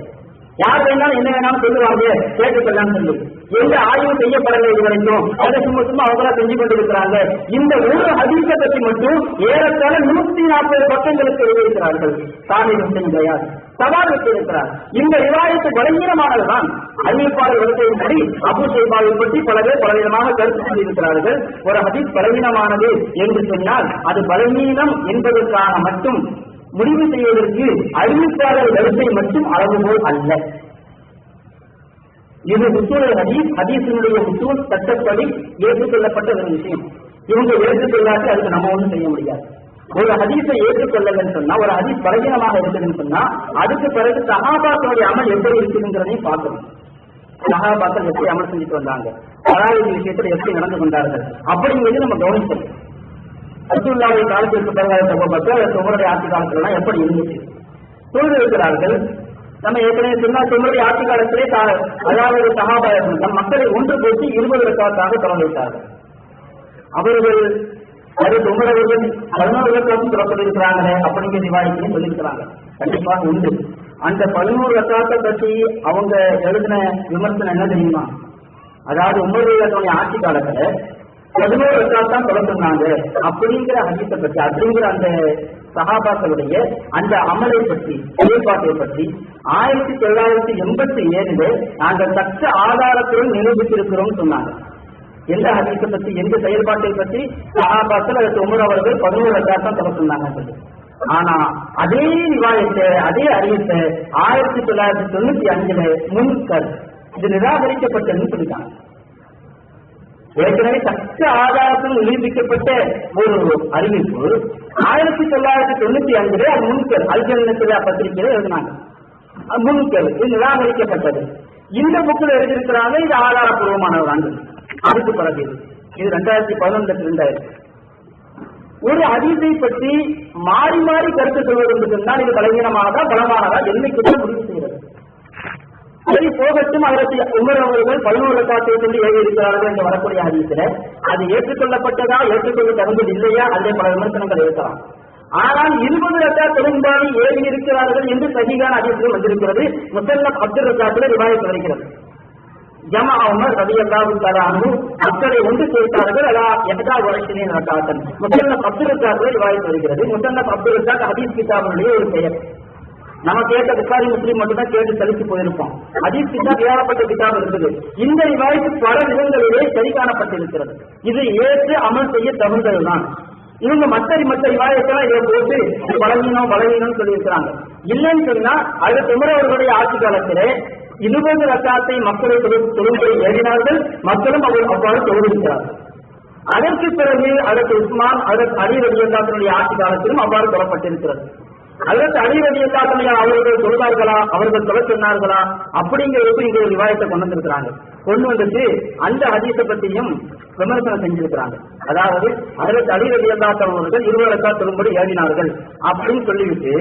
யார் வேணாலும் என்ன வேணாலும் சொல்லுவாங்க, கேட்டுக்கொள்ளலாம் சொல்லி எந்த ஆய்வு செய்யப்படலை இது வரைக்கும் அதை சும்மா சும்மா அவங்களா செஞ்சு கொண்டிருக்கிறாங்க. இந்த ஒரு ஹதீஸை பற்றி மட்டும் ஏறத்தாழ 140 பக்கங்களுக்கு எழுதியிருக்கிறார்கள். தாரி ஹுசைன் கயாதி சவால் வைத்திருக்கிறார். இந்த ரிவாயத்து பலகீனமானதுதான். அறிவிப்பாளர் வரிசையின்படி அபூ ஷைபாவை பற்றி பல பேர் பலவிதமாக கருத்து சொல்லியிருக்கிறார்கள். ஒரு ஹதீஸ் பலவீனமானது என்று சொன்னால் அது பலவீனம் என்பதற்காக மட்டும் முடிவு செய்வதற்கு அறிவிப்பாளர் வரிசை மட்டும் அளவுகோல் அல்ல. இது உசூல் ஹதீஸ், ஹதீஸினுடைய உசூல் சட்டப்படி ஏற்றுக்கொள்ளப்பட்ட ஒரு விஷயம். இவங்க ஏற்றுக்கொள்ளாட்டி அதுக்கு நம்ம ஒன்றும் செய்ய முடியாது. ஒரு ஹதீஸை ஏற்றுக்கொள்ளலன்னு சொன்னா, ஒரு ஹதீஸ் பலகீனமாக இருக்குதுன்னு சொன்னா அதுக்கு பிறகு சஹாபாக்களுடைய அமல் எப்படி இருக்குதுங்கிறதையும் பார்க்கணும். சஹாபாக்கள் எப்படி அமல் செஞ்சுட்டு வந்தாங்க, தராவீஹ் விஷயத்தில் எப்படி நடந்து கொண்டார்கள் அப்படிங்கிறது நம்ம கவனிக்கணும். ரசூலுல்லாஹி காலத்திற்கு பிறகு உமருடைய ஆட்சி காலத்துல எப்படி இருந்துச்சு தொழுது இருக்கிறார்கள். நம்ம ஏற்கனவே சொன்னால் உமருடைய ஆட்சி காலத்திலே அதாவது சஹாபாக்கள் நம் மக்களை ஒன்று போட்டு 20 ரக்காத்தாக தொலை வைத்தார்கள். அவர்கள் அதுக்கு உமர் அவர்கள் 11 ரக்காத்தும் தொலை சொல்லியிருக்கிறாங்களே அப்படிங்கிற ரிவாயத்தையும் சொல்லியிருக்கிறாங்க. கண்டிப்பாக உண்டு. அந்த 11 ரக்காத்தை பற்றி அவங்க எழுதின விமர்சனம் என்ன தெரியுமா? அதாவது உமருடைய ஆட்சி காலத்துல 11 ரக்காத் தான் தொலை சொன்னாங்க அப்படிங்கிற ஹதீஸை பற்றி, அப்படிங்கிற அந்த சஹாபாக்களுடைய அந்த அமலை பற்றி, செயல்பாட்டை பற்றி 1987 நாங்கள் தக்க ஆதாரத்துடன் நிரூபித்திருக்கிறோம் சொன்னாங்க. எந்த ஹதீஸை பற்றி, எந்த செயல்பாட்டை பற்றி சஹாபாக்கள் அதற்கு உமர் அவர்கள் 11 ரக்காத் தான் தொலை சொன்னாங்க. ஆனா அதே ரிவாயத்தை, அதே அறிவிப்பை 1995 முன்கர் இது நிராகரிக்கப்பட்டதுன்னு சொல்லிட்டாங்க. ஏற்கனவே தக்க ஆதாரத்தில் நிரூபிக்கப்பட்ட ஒரு அறிவிப்பு 1995 அது முன்கர் அல்ஜன்னத்தில பத்திரிகையில எழுதினாங்க. முன்கர் இது நிராகரிக்கப்பட்டது. இந்த புக்கில் எழுதியிருக்கிறாங்க, இது ஆதாரப்பூர்வமானவராங்க. அதுக்கு பிறகு இது 2011 ஒரு ஹதீஸை பற்றி மாறி மாறி கருத்து சொல்வது என்று சொன்னால் இது பலவீனமானதா பலமானதா என்னைக்கு முடிவு செய்கிறது. சரி போகட்டும், அதற்கு உமர் அவர்கள் 11 ரக்காத்தை சொல்லி எழுதியிருக்கிறார்கள் என்று வரக்கூடிய ஹதீஸில் அது ஏற்றுக்கொள்ளப்பட்டதா, ஏற்றுக்கொள்ள தகுந்தது இல்லையா, அதே பல விமர்சனங்கள் இருக்கலாம். ஆனால் 20 ரக்காத் தொழும்பாடி ஏறி இருக்கிறார்கள் என்று சஹீஹான ஹதீஸில் வந்திருக்கிறது. முஸன்னஃப் அப்துல் ரஸாக்கில் ரிவாயத் வருகிறது. ஜமா உமர் ரலியல்லாஹு தஆலா அன்ஹு மக்களை ஒன்று சேர்த்தார்கள். அதா 11 ரக்காத் முஸன்னஃப் அப்துல் ரஸாக்கில் ரிவாயத் வருகிறது. முஸன்னஃப் அப்துல் ரஸாக் ஹதீஸ் கிதாபுடைய ஒரு பெயர். நம்ம கேட்ட புகாரி முஸ்லிம் மட்டும் தான் கேட்டு தலித்து போயிருப்போம். ஹதீஸ் கிதாப் ஏகப்பட்ட கிதாப் இருக்குது. இந்த ரிவாயத்து பல விதங்களிலே சரி காணப்பட்டிருக்கிறது. இது ஏற்று அமல் செய்ய தகுந்ததுதான். இவங்க மற்ற ரிவாயத்தெல்லாம் இதை போட்டு பலவீனம் சொல்லியிருக்கிறாங்க. இல்லைன்னு சொன்னா அது உமர் அவர்களுடைய ஆட்சி காலத்திலே 20 ரக்காத்தை மக்களை தொழும்படி ஏறினார்கள். மக்களும் அவ்வாறு தொழுகிறார்கள். அதற்கு பிறகு அதற்கு உஸ்மான், அதற்கு அலி ரலியல்லாஹு ஆட்சி காலத்திலும் அவ்வாறு தொழப்பட்டிருக்கிறது. அதற்கு அலி ரலியல்லாஹு அவர்கள் தொழுதார்களா, அவர்கள் தொலை சொன்னார்களா அப்படிங்கிறதுக்கு இங்க ஒரு ரிவாயத்தை கொண்டு வந்திருக்கிறாங்க. கொண்டு வந்துட்டு அந்த ஹதீஸை பற்றியும் விமர்சனம் செஞ்சிருக்கிறாங்க. அதாவது அதற்கு அலி ரலியல்லாஹு அவர்கள் 20 ரக்காத் தொழும்படி ஏறினார்கள் அப்படின்னு சொல்லிவிட்டு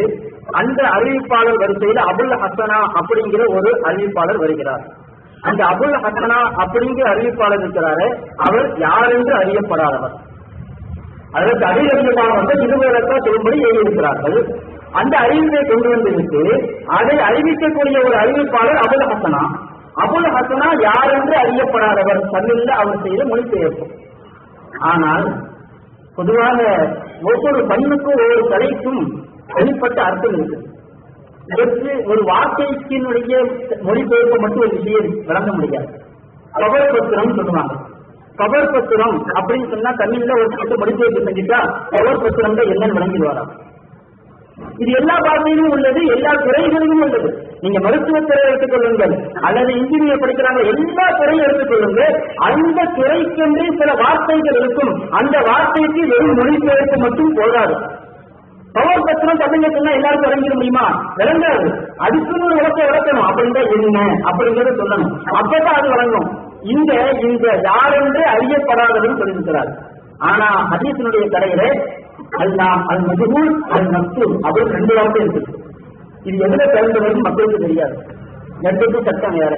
அந்த அறிவிப்பாளர் வரிசையில் அபுல் ஹசனா அப்படிங்கிற ஒரு அறிவிப்பாளர் வருகிறார். அந்த அபுல் ஹசனா அப்படிங்கிற அறிவிப்பாளர் இருக்கிறாரு, அவர் யார் என்று அறியப்படாதவர். அதற்கு அலி ரலியல்லாஹு 20 ரக்காத் தொழும்படி ஏறியிருக்கிறார்கள். அந்த அறிவிப்பை கொண்டு வந்துவிட்டு அதை அறிவிக்கக்கூடிய ஒரு அறிவிப்பாளர் அபுல் ஹசனா. அபுல் ஹசனா யார் என்று அறியப்படாதவர், தமிழில் அவர் செய்த மொழிபெயர்ப்பு. ஆனால் பொதுவாக ஒவ்வொரு பண்ணுக்கும் ஒவ்வொரு தலைக்கும் தனிப்பட்ட அர்த்தம் இருக்கு. இதற்கு ஒரு வார்த்தைக்கினுடைய மொழிபெயர்ப்பு மட்டும் ஒரு விஷயம் வழங்க முடியாது. கபர் பத்திரம் சொல்லுவாங்க. கபர் பத்திரம் அப்படின்னு சொன்னா தமிழ்ல ஒரு பத்து மொழிபெயர்ப்பு செஞ்சுட்டா கபர் பத்திரம் தான் என்னன்னு விளங்கிடுவாரா? இது எல்லா பாஷையிலும் உள்ளது, எல்லா துறைகளிலும் உள்ளது. நீங்க மருத்துவத்துறை எடுத்துக் கொள்ளுங்கள் அல்லது இன்ஜினியர் படிக்கிறாங்க, எல்லா துறையும் எடுத்துக் கொள்ளுங்கள். அந்த துறைக்கென்று சில வார்த்தைகள் இருக்கும். அந்த வார்த்தைக்கு வெறும் மொழிபெயர்ப்பு மட்டும் போதாது. பவர் பத்திரம் தமிழ்ல சொன்னா எல்லாருக்கும் விளங்கிட முடியுமா? விளங்காது. அதுக்குன்னு ஒரு விளக்கணும். அப்படின்னா என்ன அப்படிங்கறத சொல்லணும். அப்பதான் அது வழங்கும். இந்த யாரென்று அறியப்படாதவரும் சொல்லியிருக்கிறார். ஆனா ஹதீஸினுடைய கடையில அல்லாஹ் அல் மஜ்ஹூல் அல் மக்தூர் அப்படின்னு 2 வார்த்தை இருக்கு. இது எதுல கலந்தவரும் மக்களுக்கு தெரியாது. ரெண்டுக்கும் சட்டம் வேற.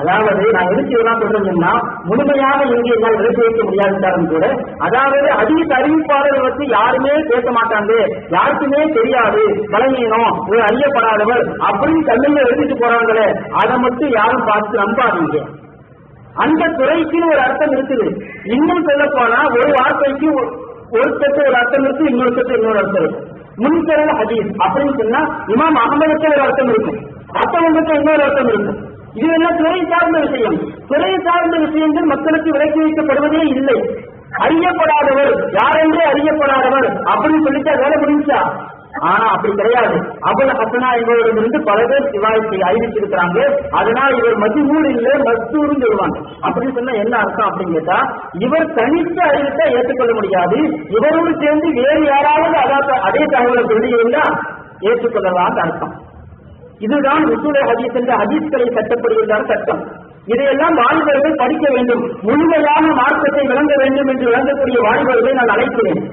அதாவது நான் எதுக்கு இதெல்லாம் சொல்றேன்னா, முழுமையாக இங்கே என்னால் விளக்கி வைக்க முடியாவிட்டாலும் கூட, அதாவது ஹதீஸ் அறிவிப்பாளர்கள் வச்சு யாருமே பேச மாட்டாங்க, யாருக்குமே தெரியாது, பலவீனம், ஒரு அறியப்படாதவர் அப்படின்னு தமிழ்ல எழுதிட்டு போறாங்களே, அதை மட்டும் யாரும் பார்த்து நம்பாதீங்க. அந்த துறைக்குன்னு ஒரு அர்த்தம் இருக்குது. இன்னும் சொல்ல போனா ஒரு வார்த்தைக்கு ஒரு சத்து ஒரு அர்த்தம் இருக்கு, இன்னொரு சத்து இன்னொரு அர்த்தம் இருக்கு. முன்கரல் ஹதீஸ் அப்படின்னு சொன்னா இமாம் அகமதுக்கு ஒரு அர்த்தம் இருக்கும், அர்த்தவங்களுக்கு இன்னொரு அர்த்தம் இருக்கும். இது எல்லாம் துறை சார்ந்த விஷயம். துறை சார்ந்த விஷயங்கள் மக்களுக்கு விலக்கி வைக்கப்படுவதே இல்லை. அறியப்படாதவர் யாரென்றே அறியப்படாதவர் அப்படின்னு சொல்லிட்டா வேலை முடிஞ்சா. ஆனா அப்படி கிடையாது. அபுல் ஹசனா என்பவரிடமிருந்து பல பேர் சிவாயத்தை அறிவிச்சிருக்கிறாங்க. அதனால் இவர் மஜ்ஹூல் இல்லை மஸ்தூர்னு சொல்லுவாங்க. அப்படின்னு சொன்னா என்ன அர்த்தம் அப்படின்னு கேட்டா, இவர் தனித்து அறிவித்தா ஏற்றுக்கொள்ள முடியாது, இவரோடு சேர்ந்து வேறு யாராவது அதே தகவலை சொல்லியிருந்தா ஏற்றுக்கொள்ளலாம் அர்த்தம். இதுதான் உசூல் ஹதீஸ் என்ற ஹதீஸ்களை சட்டப்படுகின்றார் சட்டம். இதையெல்லாம் வாலிபர்கள் படிக்க வேண்டும். முழுமையான மார்க்கத்தை விளங்க வேண்டும் என்று விளங்கக்கூடிய வாலிபர்களை நான் அழைக்கிறேன்.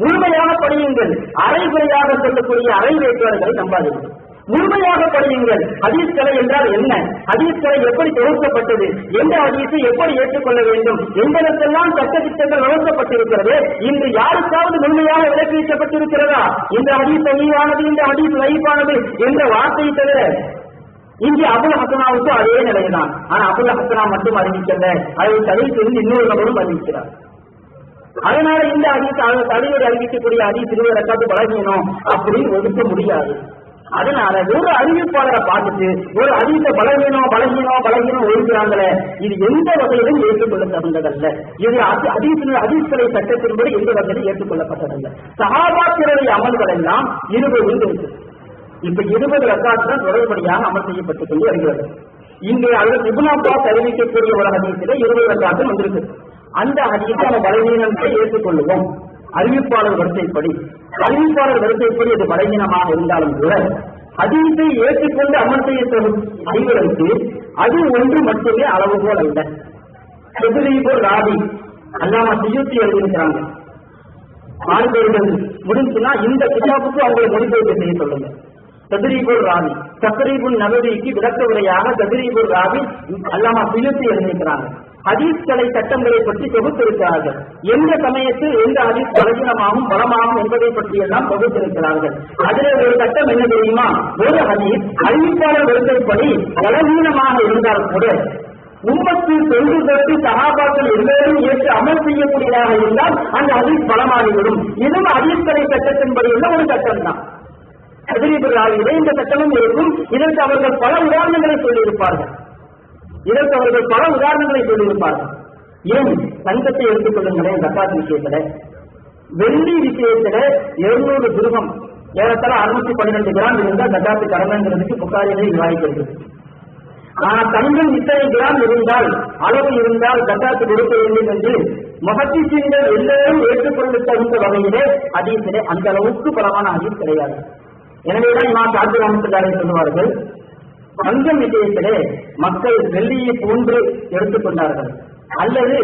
முழுமையாக படியுங்கள். அரைகுறையாக சொல்லக்கூடிய அரை வேட்பாளர்களை நம்பாதீர்கள். முழுமையாக படியுங்கள். ஹதீஸ்களை என்றால் என்ன, ஹதீஸ்களை எப்படி தொகுக்கப்பட்டது, எந்த ஹதீஸை எப்படி ஏற்றுக்கொள்ள வேண்டும், எங்களுக்கெல்லாம் சட்டத்திட்டங்கள் வகுக்கப்பட்டிருக்கிறது. இன்று யாருக்காவது முழுமையாக விலக்கி வைக்கப்பட்டிருக்கிறதா? இந்த ஹதீஸ் சஹீஹானது, இந்த ஹதீஸ் லைஃபானது என்ற வார்த்தையை தவிர இன்று அபுல் ஹசனாவுக்கு அதே நிலைதான். ஆனா அபுல் ஹசனா மட்டும் அறிவிக்கல, அதை தவிர்த்து இன்னொரு நபரும் அறிவிக்கிறார். அதனால இந்த ஹதீஸ் தலைவர் அறிவிக்கக்கூடிய ஹதீஸ் 20 ரக்காத்து பலகீனம் அப்படின்னு ஒதுக்க முடியாது. அதனால ஒரு அறிவிப்பாளரை பார்த்துட்டு ஒரு ஹதீஸை பலகீனம் ஒதுக்குறாங்களே, இது எந்த வகையிலும் ஏற்றுக்கொள்ள தகுந்ததல்ல. இது ஹதீஸ்களை சட்டத்தின்படி எந்த வகையிலும் ஏற்றுக்கொள்ளப்பட்டதல்ல. சஹாபாக்களுடைய அமல்கள் எல்லாம் 20 இருக்கு. இப்ப 20 ரக்காத்து தான் தொடர்படியாக அமல் செய்யப்பட்டுக் கொண்டு வருகிறது. இங்கே அல்லது இப்னு அப்பாஸ் அறிவிக்கக்கூடிய ஒரு ஹதீஸிலே 20 ரக்காத்து வந்திருக்கு. அந்த ஹதீஸை பலவீனத்தை ஏற்றுக்கொள்ளுவோம். அறிவிப்பாளர் வரிசைப்படி அது பலவீனமாக இருந்தாலும் கூட ஹதீஸை ஏற்றுக்கொண்டு அமல் செய்ய செய்வதற்கு அது ஒன்று மட்டுமே அளவுகோல் அல்ல. தத்ரீபுர் ராவி அல்லாமா சியூத்தி எழுதியிருக்கிறாங்க. மாறுபடுகிறது முடிஞ்சுன்னா இந்த கிதாபுக்கு அவங்களை மொழிபெயர்ப்பு செய்ய சொல்லுங்க. தத்ரீபுர் ராவி, தக்ரீபுன் நபவிக்கு விளக்க உரையாக தத்ரீபுர் ராவி அல்லாமா சியூத்தி எழுதியிருக்கிறாங்க. ஹதீஸ்களை சட்டங்களை பற்றி தொகுத்திருக்கிறார்கள். எந்த சமயத்தில் எந்த ஹதீஸ் பலவீனமாகும் பலமாகும் என்பதை பற்றி எல்லாம் தொகுத்திருக்கிறார்கள். அதில் ஒரு சட்டம் என்ன தெரியுமா? ஒரு ஹதீஸ் அறிவிப்பாளர் வரிசைப்படி பலவீனமாக இருந்தால் கூட உம்மத்தில் தொன்று தொட்டு சஹாபாக்கள் எல்லோரும் ஏற்று அமல் செய்யக்கூடியதாக இருந்தால் அந்த ஹதீஸ் பலமாகிவிடும். இதுவும் ஹதீஸ்களை சட்டத்தின்படி உள்ள ஒரு சட்டம் தான். அதிரிபுராவிலே இந்த சட்டமும் இருக்கும். இதற்கு அவர்கள் பல உதாரணங்களை சொல்லியிருப்பார்கள். ஏன் தங்கத்தை எடுத்துக் கொள்ளுங்களேன், ஜக்காத் விஷயத்துல வெள்ளி விஷயத்துல 200 திருகம் ஏறத்தாழ 612 கிராம் இருந்தால் ஜக்காத்து கடமைங்கிறதுக்கு புகாரிலே விவாதிக்கிறது. ஆனா தங்கம் இத்தனை கிராம் இருந்தால் அளவு இருந்தால் ஜக்காத்து கொடுக்க வேண்டும் என்று முஹத்திஸீன்கள் எல்லோரும் ஏற்றுக்கொள்ள தகுந்த வகையிலே ஹதீஸிலே அந்த அளவுக்கு பலமான ஹதீஸ் கிடையாது. எனவேதான் இமாம் ஷாஃபி ரஹ்மத்துல்லாஹி சொல்லுவார்கள், தங்கம் விஷயத்திலே மக்கள் வெள்ளியை போன்று எடுத்துக்கொண்டார்கள் அல்லது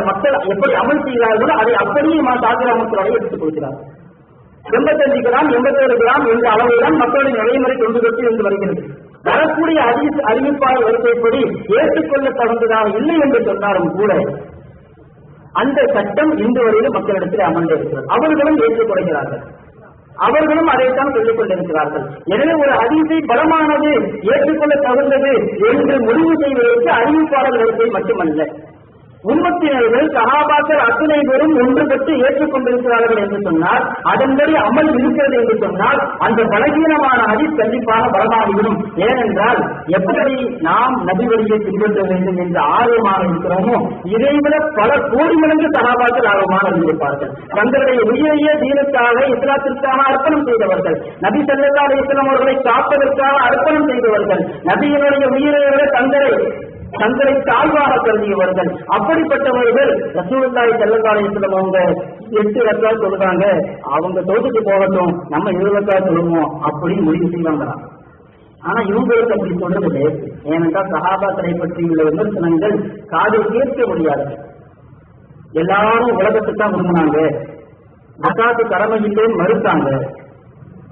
மக்கள் எப்படி அமல் செய்கிறார்களோ அதை அப்படியே ஷாஃபி ரஹ்மத்துல்லாஹி எடுத்துக் கொள்கிறார்கள். 85 கிராம் 87 கிராம் என்ற அளவுதான் மக்களின் நடைமுறை கொண்டு தொட்டு என்று வருகிறது. வரக்கூடிய அறிவிப்பாளர் வரிசைப்படி ஏற்றுக்கொள்ள தகுந்ததாக இல்லை என்று சொன்னாலும் கூட அந்த சட்டம் இன்று வரையிலும் மக்களிடத்தில் அமர்ந்திருக்கிறது. அவர்களும் ஏற்றுக்கொள்கிறார்கள். அவர்களும் அதைத்தான் சொல்லிக் கொண்டிருக்கிறார்கள். எனவே ஒரு ஹதீஸை பலமானது, ஏற்றுக்கொள்ள தகுந்தது என்று முடிவு செய்வதற்கு அறிவிப்பாளர்களுக்கு மட்டுமல்ல, உம்மத்தினர்கள் சஹாபாக்கள் அத்தனை பேரும் ஒன்றுபட்டு ஏற்றுக்கொண்டிருக்கிறார்கள் என்று சொன்னால், அதன்படி அமல் இருக்கிறது என்று சொன்னால், அந்த பலகீனமான ஹதீஸ் கண்டிப்பாக பலமாகிவிடும். ஏனென்றால் எப்படி நாம் நபி வழியை பின்பற்ற வேண்டும் என்று ஆர்வமாக இருக்கிறோமோ, இதைவிட பல கோடி மடங்கு சஹாபாக்கள் ஆர்வமாக இருந்திருப்பார்கள். தங்களுடைய உயிரையே தீனுக்காக, இஸ்லாத்திற்காக அர்ப்பணம் செய்தவர்கள், நபி ஸல்லல்லாஹு அலைஹி வஸல்லம் அவர்களை காப்பதற்காக அர்ப்பணம் செய்தவர்கள், நபியினுடைய உயிரை விட தங்களை தாழ்வாக கருதியவர்கள். அப்படிப்பட்டவர்கள் ரசூலுல்லாஹி ஸல்லல்லாஹு அலைஹி வஸல்லம் அவங்க 8 ரக்காத் சொல்றாங்க, அவங்க தோத்துட்டு போகட்டும், நம்ம 20 ரக்காத் சொல்லுவோம் அப்படின்னு முடிவு செய்வாங்களாம். ஆனா இவங்களுக்கு அப்படி சொல்றது லேசு. ஏனென்றால் சஹாபாக்களை பற்றியுள்ள விமர்சனங்கள் காதில் கேட்க முடியாது. எல்லாரும் உலகத்துக்கு தான் விரும்பினாங்க, ஜகாத்து கடமை இல்லைன்னு மறுத்தாங்க.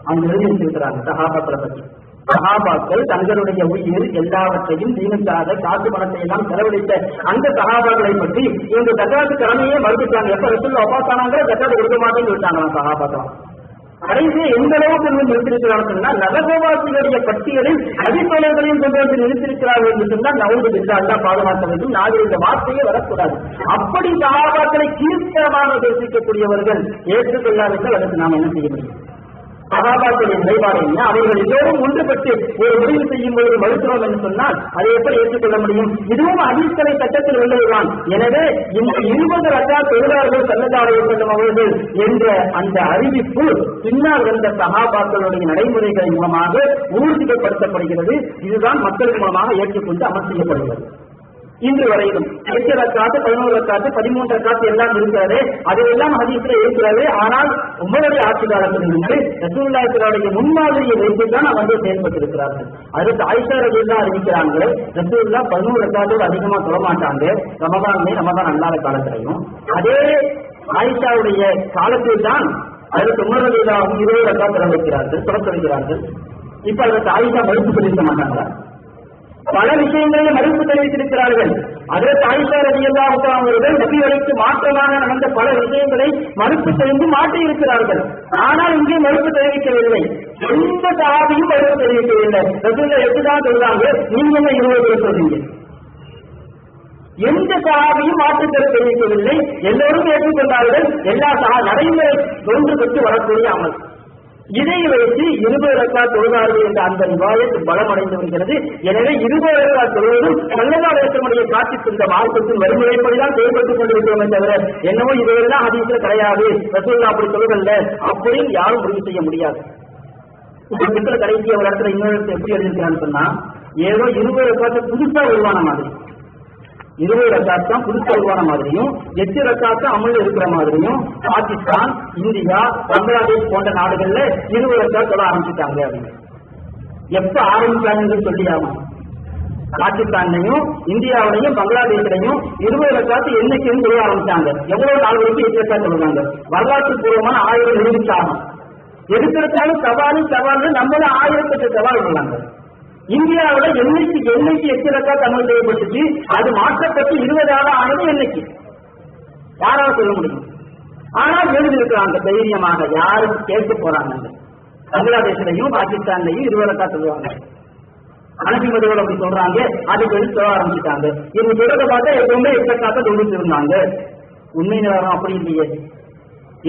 அவங்க எழுதி வச்சிருக்கிறாங்க சஹாபாக்களை பற்றி. சஹாபாக்கள் தங்களுடைய உயிர் எல்லாவற்றையும் தீனுக்காக காசு பணத்தை எல்லாம் செலவழித்த அந்த சஹாபாக்களை பற்றி இவங்க ஜகாத்து கடமையே மறுத்துட்டாங்க. எப்ப ரசூலுல்லாஹ் வஃபாத் ஆனாங்க, ஜகாத்து கொடுக்க மாட்டேன்னு சொல்லிட்டாங்க சஹாபாக்கள். கடைசி எந்த அளவுக்கு நிறுத்திருக்கிறார்கள் சொன்னால், நரகவாசிகளுடைய பட்டியலில் அதிபர்களையும் கொண்டு வந்து நிறுத்திருக்கிறார்கள் என்று சொன்னால், நவுது பில்லா அல்லாஹ் பாதுகாக்க வேண்டும். நாங்கள் இந்த வார்த்தையே வரக்கூடாது. அப்படி சஹாபாக்களை கீழ்த்தரமாக பேசிக்கக்கூடியவர்கள் ஏற்றுக்கொள்ளாவிட்டால் அதற்கு நாம் என்ன செய்ய முடியும்? சஹாபாக்களின் நிலைப்பாடு என்ன? அவர்கள் எல்லோரும் ஒன்றுபட்டு ஒரு முடிவு செய்யும் பொழுது மறுக்கிறோம் என்று சொன்னால் அதை எப்படி ஏற்றுக்கொள்ள முடியும்? இதுவும் ஹதீஸ்களை சட்டத்தில் உள்ளதுதான். எனவே இந்த 20 ரக்காத் தொழுதார்கள் ஸல்லல்லாஹு அலைஹி வஸல்லம் அவர்கள் என்ற அந்த அறிவிப்பு பின்னால் வந்த சஹாபாக்களுடைய நடைமுறைகளின் மூலமாக ஊர்ஜிதப்படுத்தப்படுகிறது. இதுதான் மக்கள் மூலமாக ஏற்றுக்கொண்டு அமல் செய்யப்படுகிறது. இன்று வரையிலும் 8 ரக்காத்து, 11 ரக்காத்து, 13 ரக்காத்து எல்லாம் இருக்கிறது. அதெல்லாம் ஹதீஸ்ல இருக்கிறது. ஆனால் உமருடைய ஆட்சி காலத்திலிருந்து ரசூலுல்லாஹினுடைய முன்மாதிரியை வைத்துதான் அவங்க செயல்பட்டிருக்கிறார்கள். அதற்கு ஆயிஷா ரலியல்லாஹு அறிவிக்கிறாங்க, ரசூலுல்லாஹ் 11 ரக்காத்தோடு அதிகமா சொல்ல மாட்டாங்க, ரமதான் அல்லாத காலத்திலையும். அதே ஆயிஷாவுடைய காலத்தில் தான் அதற்கு உமர் ரலியல்லாஹு 20 ரக்காத்து வைக்கிறார்கள், சொல்கிறார்கள். இப்ப அதற்கு ஆயிஷா மறுப்பு சொல்லிக்க மாட்டாங்களா? பல விஷயங்களில் மறுப்பு தெரிவித்திருக்கிறார்கள். அதற்கு ஆயிஷா ரலியல்லாஹு அன்ஹா அவர்கள் நபி வழிக்கு மாற்றமாக நடந்த பல விஷயங்களை மறுப்பு தெரிந்து மாற்றியிருக்கிறார்கள். ஆனால் இங்கே மறுப்பு தெரிவிக்கவில்லை. எந்த சஹாபியும் மறுப்பு தெரிவிக்கவில்லை. ரசூலுல்லாஹ் எப்படிதான் சொல்றாங்க, நீங்க என்ன 20 சொல்றீங்க? எந்த சஹாபியும் மாற்று தெரிவிக்கவில்லை. எல்லோரும் ஏற்றுக்கொண்டார்கள். எல்லா நடைமுறை ஒன்று பெற்று வரக்கூடிய அமல். இதை வைத்து 20 ரக்காத் தொழுதார்கள் என்ற அந்த ரிவாயத் பலமடைந்து வருகிறது. எனவே 20 ரக்காத் தொழுவதும் ஸல்லல்லாஹு அலைஹி வஸல்லம் காட்டி தந்த மார்க்கத்தின் வழிமுறைப்படிதான் செயல்பட்டுக் கொண்டிருக்கிறோமே தவிர என்னவோ இதுவெல்லாம் ஹதீஸ்ல கிடையாது, ரசூலுல்லாஹ் அப்படி சொல்லல அப்படின்னு யாரும் முடிவு செய்ய முடியாது. இந்த கடைசி ஒரு இடத்துல இன்னொரு எப்படி எழுதியிருக்கிறான்னு சொன்னா, ஏதோ 20 ரக்காத்து புதுசா உருவான மாதிரி, 20 ரக்காத் தான் புதுசா உருவான மாதிரியும், 8 ரக்காத் அமல் இருக்கிற மாதிரியும் பாகிஸ்தான், இந்தியா, பங்களாதேஷ் போன்ற நாடுகள்ல 20 ரக்காத் சொல்ல ஆரம்பிச்சுட்டாங்க. அப்படின்னு எப்ப ஆரம்பிச்சாங்க சொல்லியாகும். பாகிஸ்தான்லையும் இந்தியாவிலையும் பங்களாதேஷ்லையும் 20 ரக்காத்து என்னைக்குன்னு சொல்ல ஆரம்பிச்சாங்க. எவ்வளவு நாள் வரைக்கும் 8 ரக்காத் சொல்லுவாங்க. வரலாற்று பூர்வமான 1000 நிரூபிச்சாகும். எதுக்கெடுத்தாலும் சவால் நம்மளும் 1008 சவால் சொன்னாங்க. இந்தியாவில என்னைக்கு 8 ரக்காத் அமல் செய்யப்பட்டுச்சு, அது மாற்றப்பட்டு 20 ஆனது என்னைக்கு யாராவது சொல்ல முடியும்? ஆனால் எழுதியிருக்கிறாங்க தைரியமாக, யாருக்கு கேட்க போறாங்க. பங்களாதேஷ்லையும் பாகிஸ்தான்லையும் 20 ரக்காத் சொல்லுவாங்க. அனபி மதங்கள் அப்படி சொல்றாங்க, அதுக்கு எழுதி சொல்ல ஆரம்பிச்சுட்டாங்க. இவங்க சொல்றதை பார்த்தா எப்பவுமே 8 ரக்காத்த தொழுது இருந்தாங்க. உண்மை நிலவரம் அப்படி இல்லையே.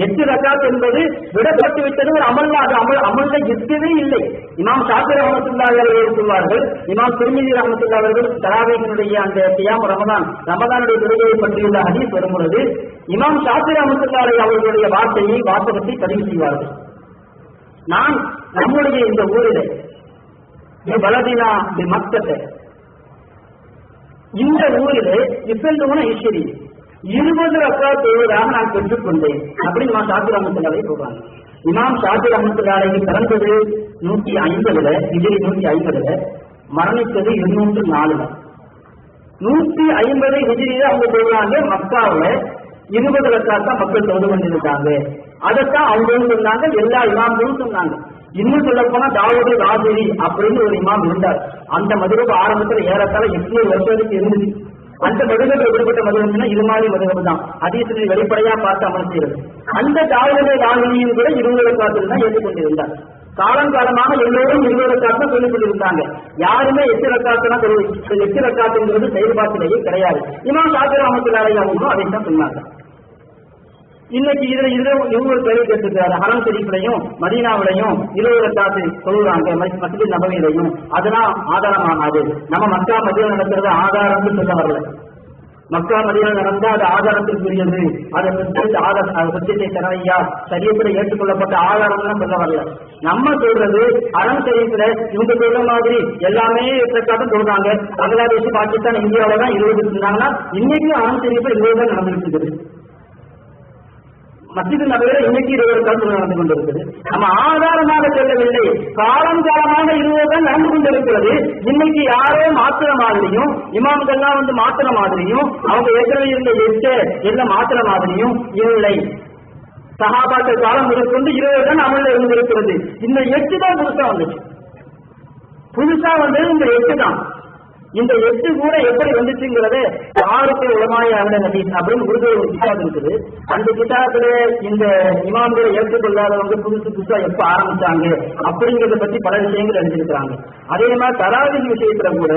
8 ரக்காத் என்பது விடப்பட்டு விட்டது ஒரு அமல்ல, அது அமல்ல இருக்கவே இல்லை. இமாம் ஷாஃபி ரஹ்மத்துல்லாஹி அலைஹி சொல்வார்கள், இமாம் திர்மிதி ரஹ்மத்துல்லாஹி அவர்கள் தராவீஹினுடைய அந்த கியாம் ரமதானுடைய தொழுகையை பற்றியுள்ள ஹதீஸ் வரும்பொழுது இமாம் ஷாஃபி ரஹ்மத்துல்லாஹி அலைஹி அவர்களுடைய வாசகத்தை பதிவு செய்வார்கள். நான் நம்முடைய இந்த ஊரில் வலதினா மக்கத்தை, இந்த ஊரில் இப்பெல்லாம் ஈஸ்வரி 20 ரக்காத் தொழுவதாக நான் பெற்றுக்கொண்டேன் அப்படின்னு இமாம் ஷாஃபி ரஹ்மத்துல்லாஹி சொல்றாங்க. இமாம் ஷாஃபி ரஹ்மத்துல்லாஹி பிறந்தது 150 ஹிஜ்ரி 150, மரணித்தது 204. 150 ஹிஜ்ரியில அவங்க சொல்றாங்க, மக்காவுல 20 ரக்காத் தான் மக்கள் தொழுது கொண்டிருக்காங்க. அதைத்தான் அவங்க சொன்னாங்க, எல்லா இமாம்களும் சொன்னாங்க. இன்னும் சொல்ல போனா தாவூது ராஜிரி அப்படின்னு ஒரு இமாம் இருந்தார். அந்த மதுரபு ஆரம்பத்தில் ஏறத்தாழ 800 வருஷத்துக்கு இருந்துச்சு. அந்த மதுகபை விடுபட்ட மதுகம்னா இது மாதிரி மதுகபம் தான் ஹதீஸில் வெளிப்படையா பார்த்து அமல் செய்யறது. அந்த தாவலை வாங்கினியும் கூட 20 ரக்காத்தில் தான் ஏற்றுக்கொண்டிருந்தார். காலங்காலமாக எல்லோரும் 20 ரக்காத்து சொல்லிக் கொண்டிருந்தாங்க. யாருமே 8 ரக்காத்துனா 8 ரக்காத்துங்கிறது செயல்பாட்டிலேயே கிடையாது. இமாம் ஷாஃபி ரஹ்மத்துல்லாஹி அலைஹி அதைத்தான் சொன்னாங்க. இன்னைக்கு இவங்க கேள்வி கேட்டிருக்கிறாரு. ஹரம் ஷரீஃப்லையும் மதீனாவிலையும் 20 ரக்காத்து சொல்லுறாங்க, மஸ்ஜித் நபவியிலையும். அதெல்லாம் ஆதாரமாகாது. நம்ம மக்கா மதீனா நடக்கிறது ஆதாரம்னு சொல்ல வரல. மக்கா மதீனா நடந்தா அது ஆதாரத்திற்குரியது, அதை சத்தியத்தை தரையா சரியத்தில் ஏற்றுக்கொள்ளப்பட்ட ஆதாரம் சொல்ல வரல. நம்ம சொல்றது ஹரம் ஷரீஃப்ல இவங்க சொல்ற மாதிரி எல்லாமே 8 ரக்காத்தும் சொல்றாங்க. பங்களாதேஷ், பாகிஸ்தான், இந்தியாவில தான் 20 இருந்தாங்கன்னா இன்னைக்கும் ஹரம் ஷரீஃப்ல 20 தான் நடந்துட்டு இருக்குது. மஸ்ஜித் நபவியில இன்னைக்கு 20 ரக்காத்து நடந்து கொண்டிருக்கிறது. நம்ம ஆதாரமாக சொல்லவில்லை, காலங்காலமாக 20 தான் நடந்து கொண்டிருக்கிறது. இன்னைக்கு யாரோ மாத்திர மாதிரியும் இமாம்கள்லாம் மாத்திர மாதிரியும் அவங்க ஏற்கனவே இருந்த 8 எல்லாம் மாத்திர மாதிரியும் இல்லை. சஹாபாக்கள் காலம் முதற்கொண்டு 20 தான் அமல்ல இருந்திருக்கிறது. இந்த 8 தான் புதுசா வந்துச்சு. புதுசா வந்தது இந்த 8 தான். இந்த 8 கூட எப்படி வந்துச்சுங்கிறத யாருக்கு உலமாய ஹதீஸ் அப்படின்னு உருது ஒரு கிதாப் இருக்குது. அந்த கிதாபுல இந்த இமாம்களை ஏற்றுக்கொள்ளாதவங்க புதுசா எப்ப ஆரம்பிச்சாங்க அப்படிங்கறத பத்தி பல விஷயங்கள் எழுதியிருக்கிறாங்க. அதே மாதிரி தராவீஹ் விஷயத்துல கூட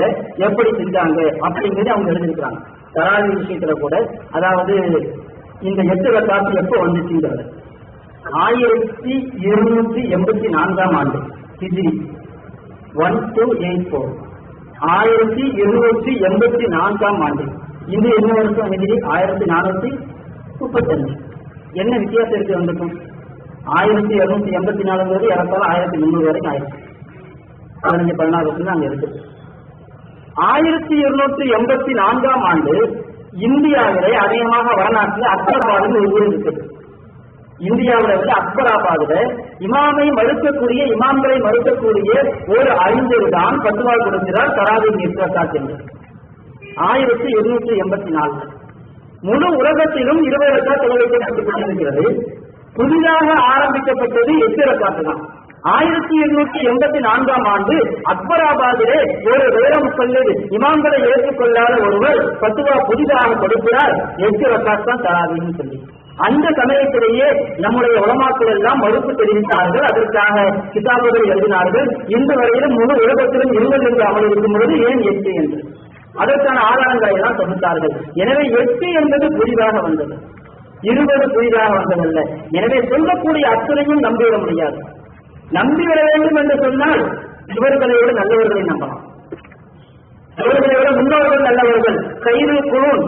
எப்படி செஞ்சாங்க அப்படிங்கறது அவங்க எழுதியிருக்கிறாங்க. தராவீஹ் விஷயத்துல கூட அதாவது இந்த 8 ரக்காத்து எப்ப வந்துச்சுங்கிறது 1284 ஆண்டு ஹிஜ்ரி 1284 1284 ஆண்டு. இது என்ன வருஷம் ஹிஜ்ரி 1435. என்ன வித்தியாசம் இருக்கு வந்துக்கும்? 1284 ஏறத்தாழ 1300 வரைக்கும் ஆயிடுச்சு. 15-16 வருஷம் அங்க இருக்கு. 1284 ஆண்டு இந்தியாவிலே அதிகமாக வடநாட்டில் அக்பராபாத் ஒரு ஊர் இருக்குது. இந்தியாவில வந்து அக்பராபாத்ல இமாமை மறுக்கக்கூடிய இமாம்களை மறுக்கக்கூடிய ஒரு அறிஞர் தான் பத்துவா கொடுக்கிறார் தராவீஹ் 8 ரக்காத் என்று. 1284 முழு உலகத்திலும் 20 ரக்காத் தொழுகைப்பட்டிருக்கிறது. புதிதாக ஆரம்பிக்கப்பட்டது 8 ரக்காத் தான். 1884 ஆண்டு அக்பராபாதிலே ஒரு வேற முசல்லி இமாம்களை ஏற்றுக்கொள்ளாத ஒருவர் பத்துவா புதிதாக கொடுக்கிறார் 8 ரக்காத் தான் தராவீஹ்னு சொல்லி. அந்த சமயத்திலேயே நம்முடைய உலமாக்கள் எல்லாம் மறுப்பு தெரிவித்தார்கள். அதற்காக கிதாபுகள் எழுதினார்கள். இந்த வரையிலும் முழு உலகத்திலும் 20 என்று அமல் இருக்கும் பொழுது ஏன் 8 என்று அதற்கான ஆதாரங்களை எல்லாம் தொகுத்தார்கள். எனவே 8 என்பது புதிதாக வந்தது, 20 புதிதாக வந்ததல்ல. எனவே சொல்லக்கூடிய அத்தனையும் நம்பிவிட முடியாது. நம்பிவிட வேண்டும் என்று சொன்னால் இவர்களை விட நல்லவர்களை நம்பலாம். இவர்களை விட முன்னோர்கள் நல்லவர்கள். கைரு குரூன்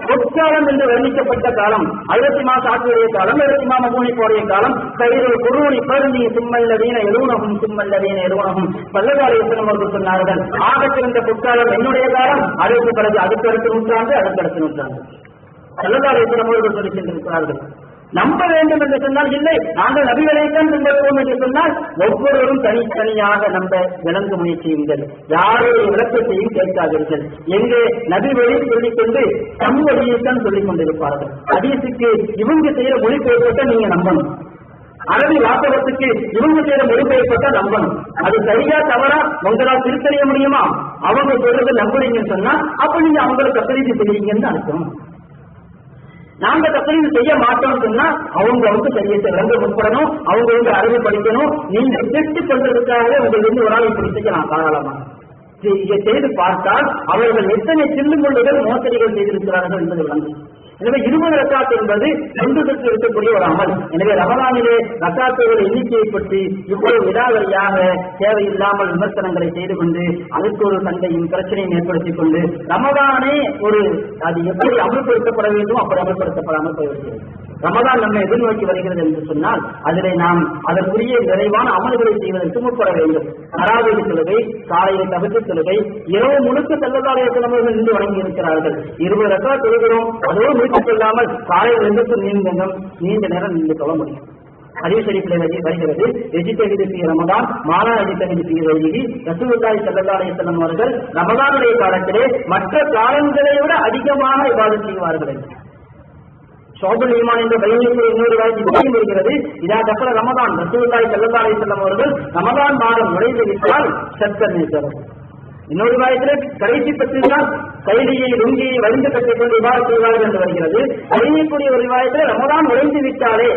பொற்காலம் என்று வர்ணிக்கப்பட்ட காலம் ஹஜ்ரத் இமாம் ஷாஃபிஈ காலம், ஹஜ்ரத் இமாம் அபூ ஹனீஃபா காலம். கைரு குரூனி பர்னி சும்மல்லதீன யலூனஹும் சும்மல்லதீன யலூனஹும் ஸல்லல்லாஹு அலைஹி வஸல்லம் அவர்கள் சொன்னார்கள், ஆகச் சிறந்த பொற்காலம் என்னுடைய காலம், அதற்கு பிறகு அடுத்த நூற்றாண்டு, அடுத்த நூற்றாண்டு. ஸல்லல்லாஹு அலைஹி வஸல்லம் அவர்கள் சொல்லி சென்றிருக்கிறார்கள். நம்ப வேண்டும் என்று சொன்னால் இல்லை, நாங்கள் நபிகளைத்தான் பின்பற்றுவோம் என்று சொன்னால் ஒவ்வொருவரும் தனித்தனியாக நம்ப விளங்க முயற்சியுங்கள். யாருடைய விளக்கத்தையும் கேட்காதீர்கள். எங்கே நபி வழி சொல்லிக் கொண்டு தம் வழியைத்தான் சொல்லிக் கொண்டிருப்பார்கள். ஹதீஸுக்கு இவங்க செய்யற மொழிபெயர்ப்பை நீங்க நம்பணும். அரபி வாசகத்துக்கு இவங்க செய்யற மொழிபெயர்ப்பை நம்பணும். அது சரியா தவறா உங்களால் திருத்தறிய முடியுமா? அவங்க சொல்றது நம்புறீங்கன்னு சொன்னா அப்ப நீங்க அவங்களை தப்பீது செய்வீங்கன்னு அர்த்தம். நாங்க தப்பீது செய்ய மாட்டோம்னு சொன்னா அவங்க சரியத்தை விளங்க முற்படணும், அவங்க அறிவு படிக்கணும். நீங்க திருட்டு பண்றதுக்காகவே உங்களுக்கு ஒரு ஆள் இப்படி செய்யலாம். தாராளமா இதை செய்து பார்த்தால் அவர்கள் எத்தனை சில்லுமுள்ளுகள் மோசடிகள் செய்திருக்கிறார்கள் என்பது விளங்கும். எனவே 20 ரக்காத் என்பது ஒன்றுக்கு இருக்கக்கூடிய ஒரு அமல். எனவே ரமலானிலே ரக்காத்துகள் எண்ணிக்கையை பற்றி இவ்வளவு விடாவரியாக தேவையில்லாமல் விமர்சனங்களை செய்து கொண்டு அதற்கு ஒரு சண்டையும் பிரச்சனையும் ஏற்படுத்திக் கொண்டு ரமலானே அது எப்படி அமல்படுத்தப்பட வேண்டும் அப்படி அமல்படுத்தப்படாமல் போய்விடுகிறது. ரமலான் நம்மை எதிர்நோக்கி வருகிறது என்று சொன்னால் அதிலே நாம் அதற்குரிய நிறைவான அமல்களை செய்வதற்கு முற்பட வேண்டும். தராவீஹ் தொழுகை, காலையில் தவிர்த்து தொழுகை, இரவு முழுக்க ஸல்லல்லாஹு அலைஹி வஸல்லம் அவர்கள் நின்று வணங்கி இருக்கிறார்கள். 20 ரக்காத் தொழுகிறோம், அதோடு முடித்துக் கொள்ளாமல் காலையில் எழுந்து நீண்ட நேரம் நின்று தொழ முடியும். ஹதீஸ் ஷரீஃபிலே வருகிறது, எஜிதஹிது ஃபீ ரமதான் மாலா எஜிதஹிது ஃபீ கைரிஹி. ரசூலுல்லாஹி ஸல்லல்லாஹு அலைஹி வஸல்லம் அவர்கள் ரமலானுடைய காலத்திலே மற்ற காலங்களை விட அதிகமாக இபாதத் செய்வார்கள். ஷோபுல் ஈமான் என்ற பையனுக்கு இன்னொரு வாய்ப்பு வருகிறது. இதா தப்பல ரமதான் ரசூலுல்லாஹி ஸல்லல்லாஹு அலைஹி வஸல்லம் அவர்கள் ரமதான் மாதம் நுழைந்து விட்டால் சக்கர் நிறுத்தம். இன்னொரு வாயத்திலே கடைசி 10 நாள் கைலியை லுங்கியை வலிந்து கட்டிக் கொண்டு இபாதத் செய்வார்கள் என்று வருகிறது. அறியக்கூடிய ஒரு ரிவாயத்தில் ரமதான் நுழைந்து விட்டாலே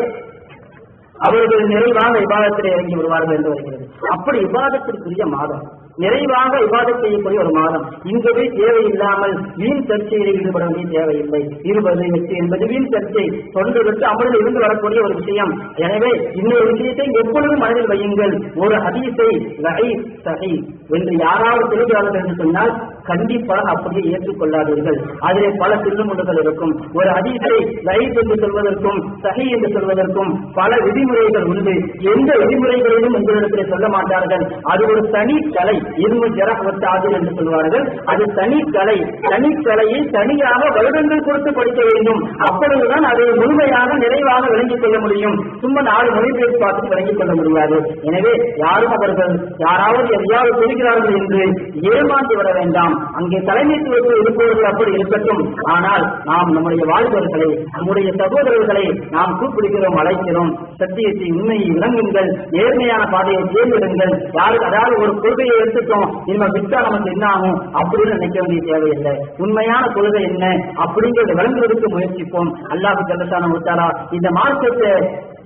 அவர்கள் நிறைவாக இபாதத்தில் இறங்கி விடுவார்கள் என்று வருகிறது. அப்படி இபாதத்திற்குரிய மாதம், நிறைவாக இபாதத் செய்யக்கூடிய ஒரு மாதம். இங்கவே தேவையில்லாமல் வீண் சர்ச்சையில் ஈடுபட வேண்டிய தேவையில்லை. 20, 8 என்பது வீண் சர்ச்சை, தொண்டர்களுக்கு அமலில் இருந்து வரக்கூடிய ஒரு விஷயம். எனவே இன்னொரு விஷயத்தை எப்பொழுதும் மனதில் வையுங்கள். ஒரு ஹதீஸை லஹீஸ் ஸஹீஹ் என்று யாராவது சொல்கிறார்கள் என்று சொன்னால் கண்டிப்பாக அப்படியே ஏற்றுக்கொள்ளாதீர்கள். அதிலே பல சில்லுமுள்ளுகள் இருக்கும். ஒரு ஹதீஸை லஹீஸ் என்று சொல்வதற்கும் ஸஹீஹ் என்று சொல்வதற்கும் பல விதிமுறைகள் உண்டு. எந்த விதிமுறைகளிலும் உங்களிடத்தில் சொல்ல மாட்டார்கள். அது ஒரு தனி கலை, இல்மு ஜரஹ் வ தஅதீல் என்று சொல்வார்கள். அது தனி கலை. தனிக்கலையை தனியாக வருடங்கள் கொடுத்து படிக்க வேண்டும். அப்பொழுதுதான் அதை முழுமையாக நிறைவாக விளங்கிக் கொள்ள முடியும். சும்மா 4 மொழிபெயர்ப்பு பார்த்து விளங்கிக் கொள்ள முடியாது. எனவே யாரும் அவர்கள் யாராவது எதையாவது சொல்கிறார்கள் என்று ஏமாந்து விட வேண்டாம். அங்கே தலைமைத்துவத்தில் இருப்பவர்கள் அப்படி இருக்கட்டும். ஆனால் நாம் நம்முடைய வாழ்வர்களை, நம்முடைய சகோதரர்களை நாம் கூப்பிடுகிறோம், அழைக்கிறோம். சத்தியத்தை, உண்மையை விளங்குங்கள், நேர்மையான பாதையை தேர்ந்தெடுங்கள். யாருக்கு அதாவது ஒரு கொள்கையை எடுத்துட்டோம், இனிமே விட்டா நமக்கு என்ன ஆகும் அப்படின்னு நினைக்க வேண்டிய தேவையில்லை. உண்மையான கொள்கை என்ன அப்படிங்கிறத விளங்குவதற்கு முயற்சிப்போம். அல்லாஹ் ஜல்லஷானஹு வ தஆலா இந்த மார்க்கத்தை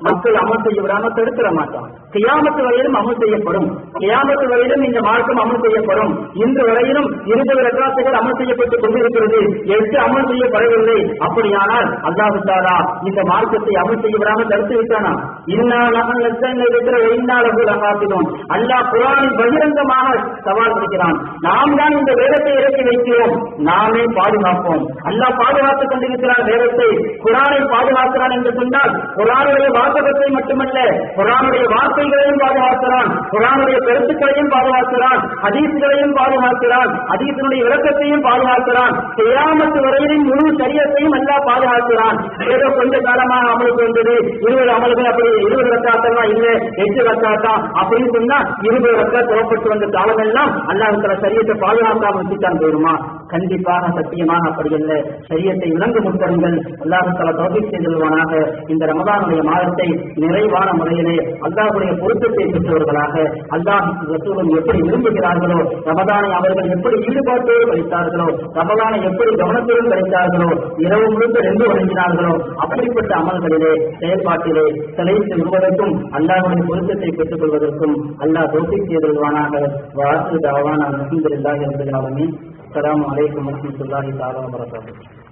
மக்கள் அமல் செய்ய விடாம தடுக்கிற மாட்டோம். கியாமத்து வரையிலும் அமல் செய்யப்படும். கியாமத்து வரையிலும் இந்த மார்க்கம் அமல் செய்யப்படும். இன்று வரையிலும் 20 ரக்காத்துகள் அமல் செய்யப்பட்டுக் கொண்டிருக்கிறது. 8 அமல் செய்யப்படவில்லை. அப்படியானால் அல்லாஹ் தஆலா இந்த மார்க்கத்தை அமல் செய்ய விடாமல் தடுத்து விட்டானா? இன்னா நஹனு நஸல்னா இருக்கிற வைன்னாலஹு லஹாஃபிதூன். அல்லாஹ் குர்ஆனில் பகிரங்கமாக சவால் விடுக்கிறான். நாம் தான் இந்த வேதத்தை இறக்கி வைக்கிறோம், நாமே பாதுகாப்போம். அல்லாஹ் பாதுகாத்துக் கொண்டிருக்கிறான் வேதத்தை, குர்ஆனை பாதுகாக்கிறான் என்று சொன்னால் குர்ஆனுடைய வாசகத்தை மட்டுமல்ல, குர்ஆனுடைய வார்த்தைகளையும் பாதுகாக்கிறான், குர்ஆனுடைய கருத்துக்களையும் பாதுகாக்கிறான், ஹதீஸ்களையும் பாதுகாக்கிறான், ஹதீஸினுடைய விளக்கத்தையும் பாதுகாக்கிறான். கியாமத் வரையிலும் முழு ஷரியத்தையும் அல்லாஹ் பாதுகாக்கிறான். ஏதோ கொஞ்ச காலமாக அமலுக்கு வந்தது 20 அமல்கள், அப்படி 20 ரக்காத்தா இல்ல 8 ரக்காத்தா அப்படின்னு சொன்னா 20 ரக்காத் துவப்பட்டு வந்த காலமெல்லாம் அல்லாஹ் தஆலா ஷரியத்தை பாதுகாக்காம வச்சுட்டான் போயிருமா? கண்டிப்பாக சத்தியமாக அப்படி அல்ல. ஷரியத்தை விளங்க முற்படுங்கள். அல்லாஹ் தஆலா தௌஃபீக் செய்தல்வானாக. இந்த ரமதானுடைய மாதத்தை நிறைவான முறையிலே அல்லாஹ்வுடைய பொருத்தத்தை பெற்றவர்களாக, அல்லாஹ் ரசூலும் எப்படி விரும்புகிறார்களோ, ரமதானை அவர்கள் எப்படி ஈடுபாட்டோடு கழித்தார்களோ, ரமதானை எப்படி கவனத்துடன் கழித்தார்களோ, இரவு முழுக்க 2 வழங்கினார்களோ, அப்படிப்பட்ட அமல்களிலே செயல்பாட்டிலே தலைத்து விடுவதற்கும் அல்லாஹ்வுடைய பொருத்தத்தை பெற்றுக் கொள்வதற்கும் அல்லாஹ் தௌஃபீக் செய்தல்வானாக. வாஹிரு தஅவானா அல்ஹம்துலில்லாஹி ரப்பில் ஆலமீன். அஸ்ஸலாமு அலைக்கும் வரஹ்மத்துல்லாஹி தஆலா வ பரகாத்துஹு.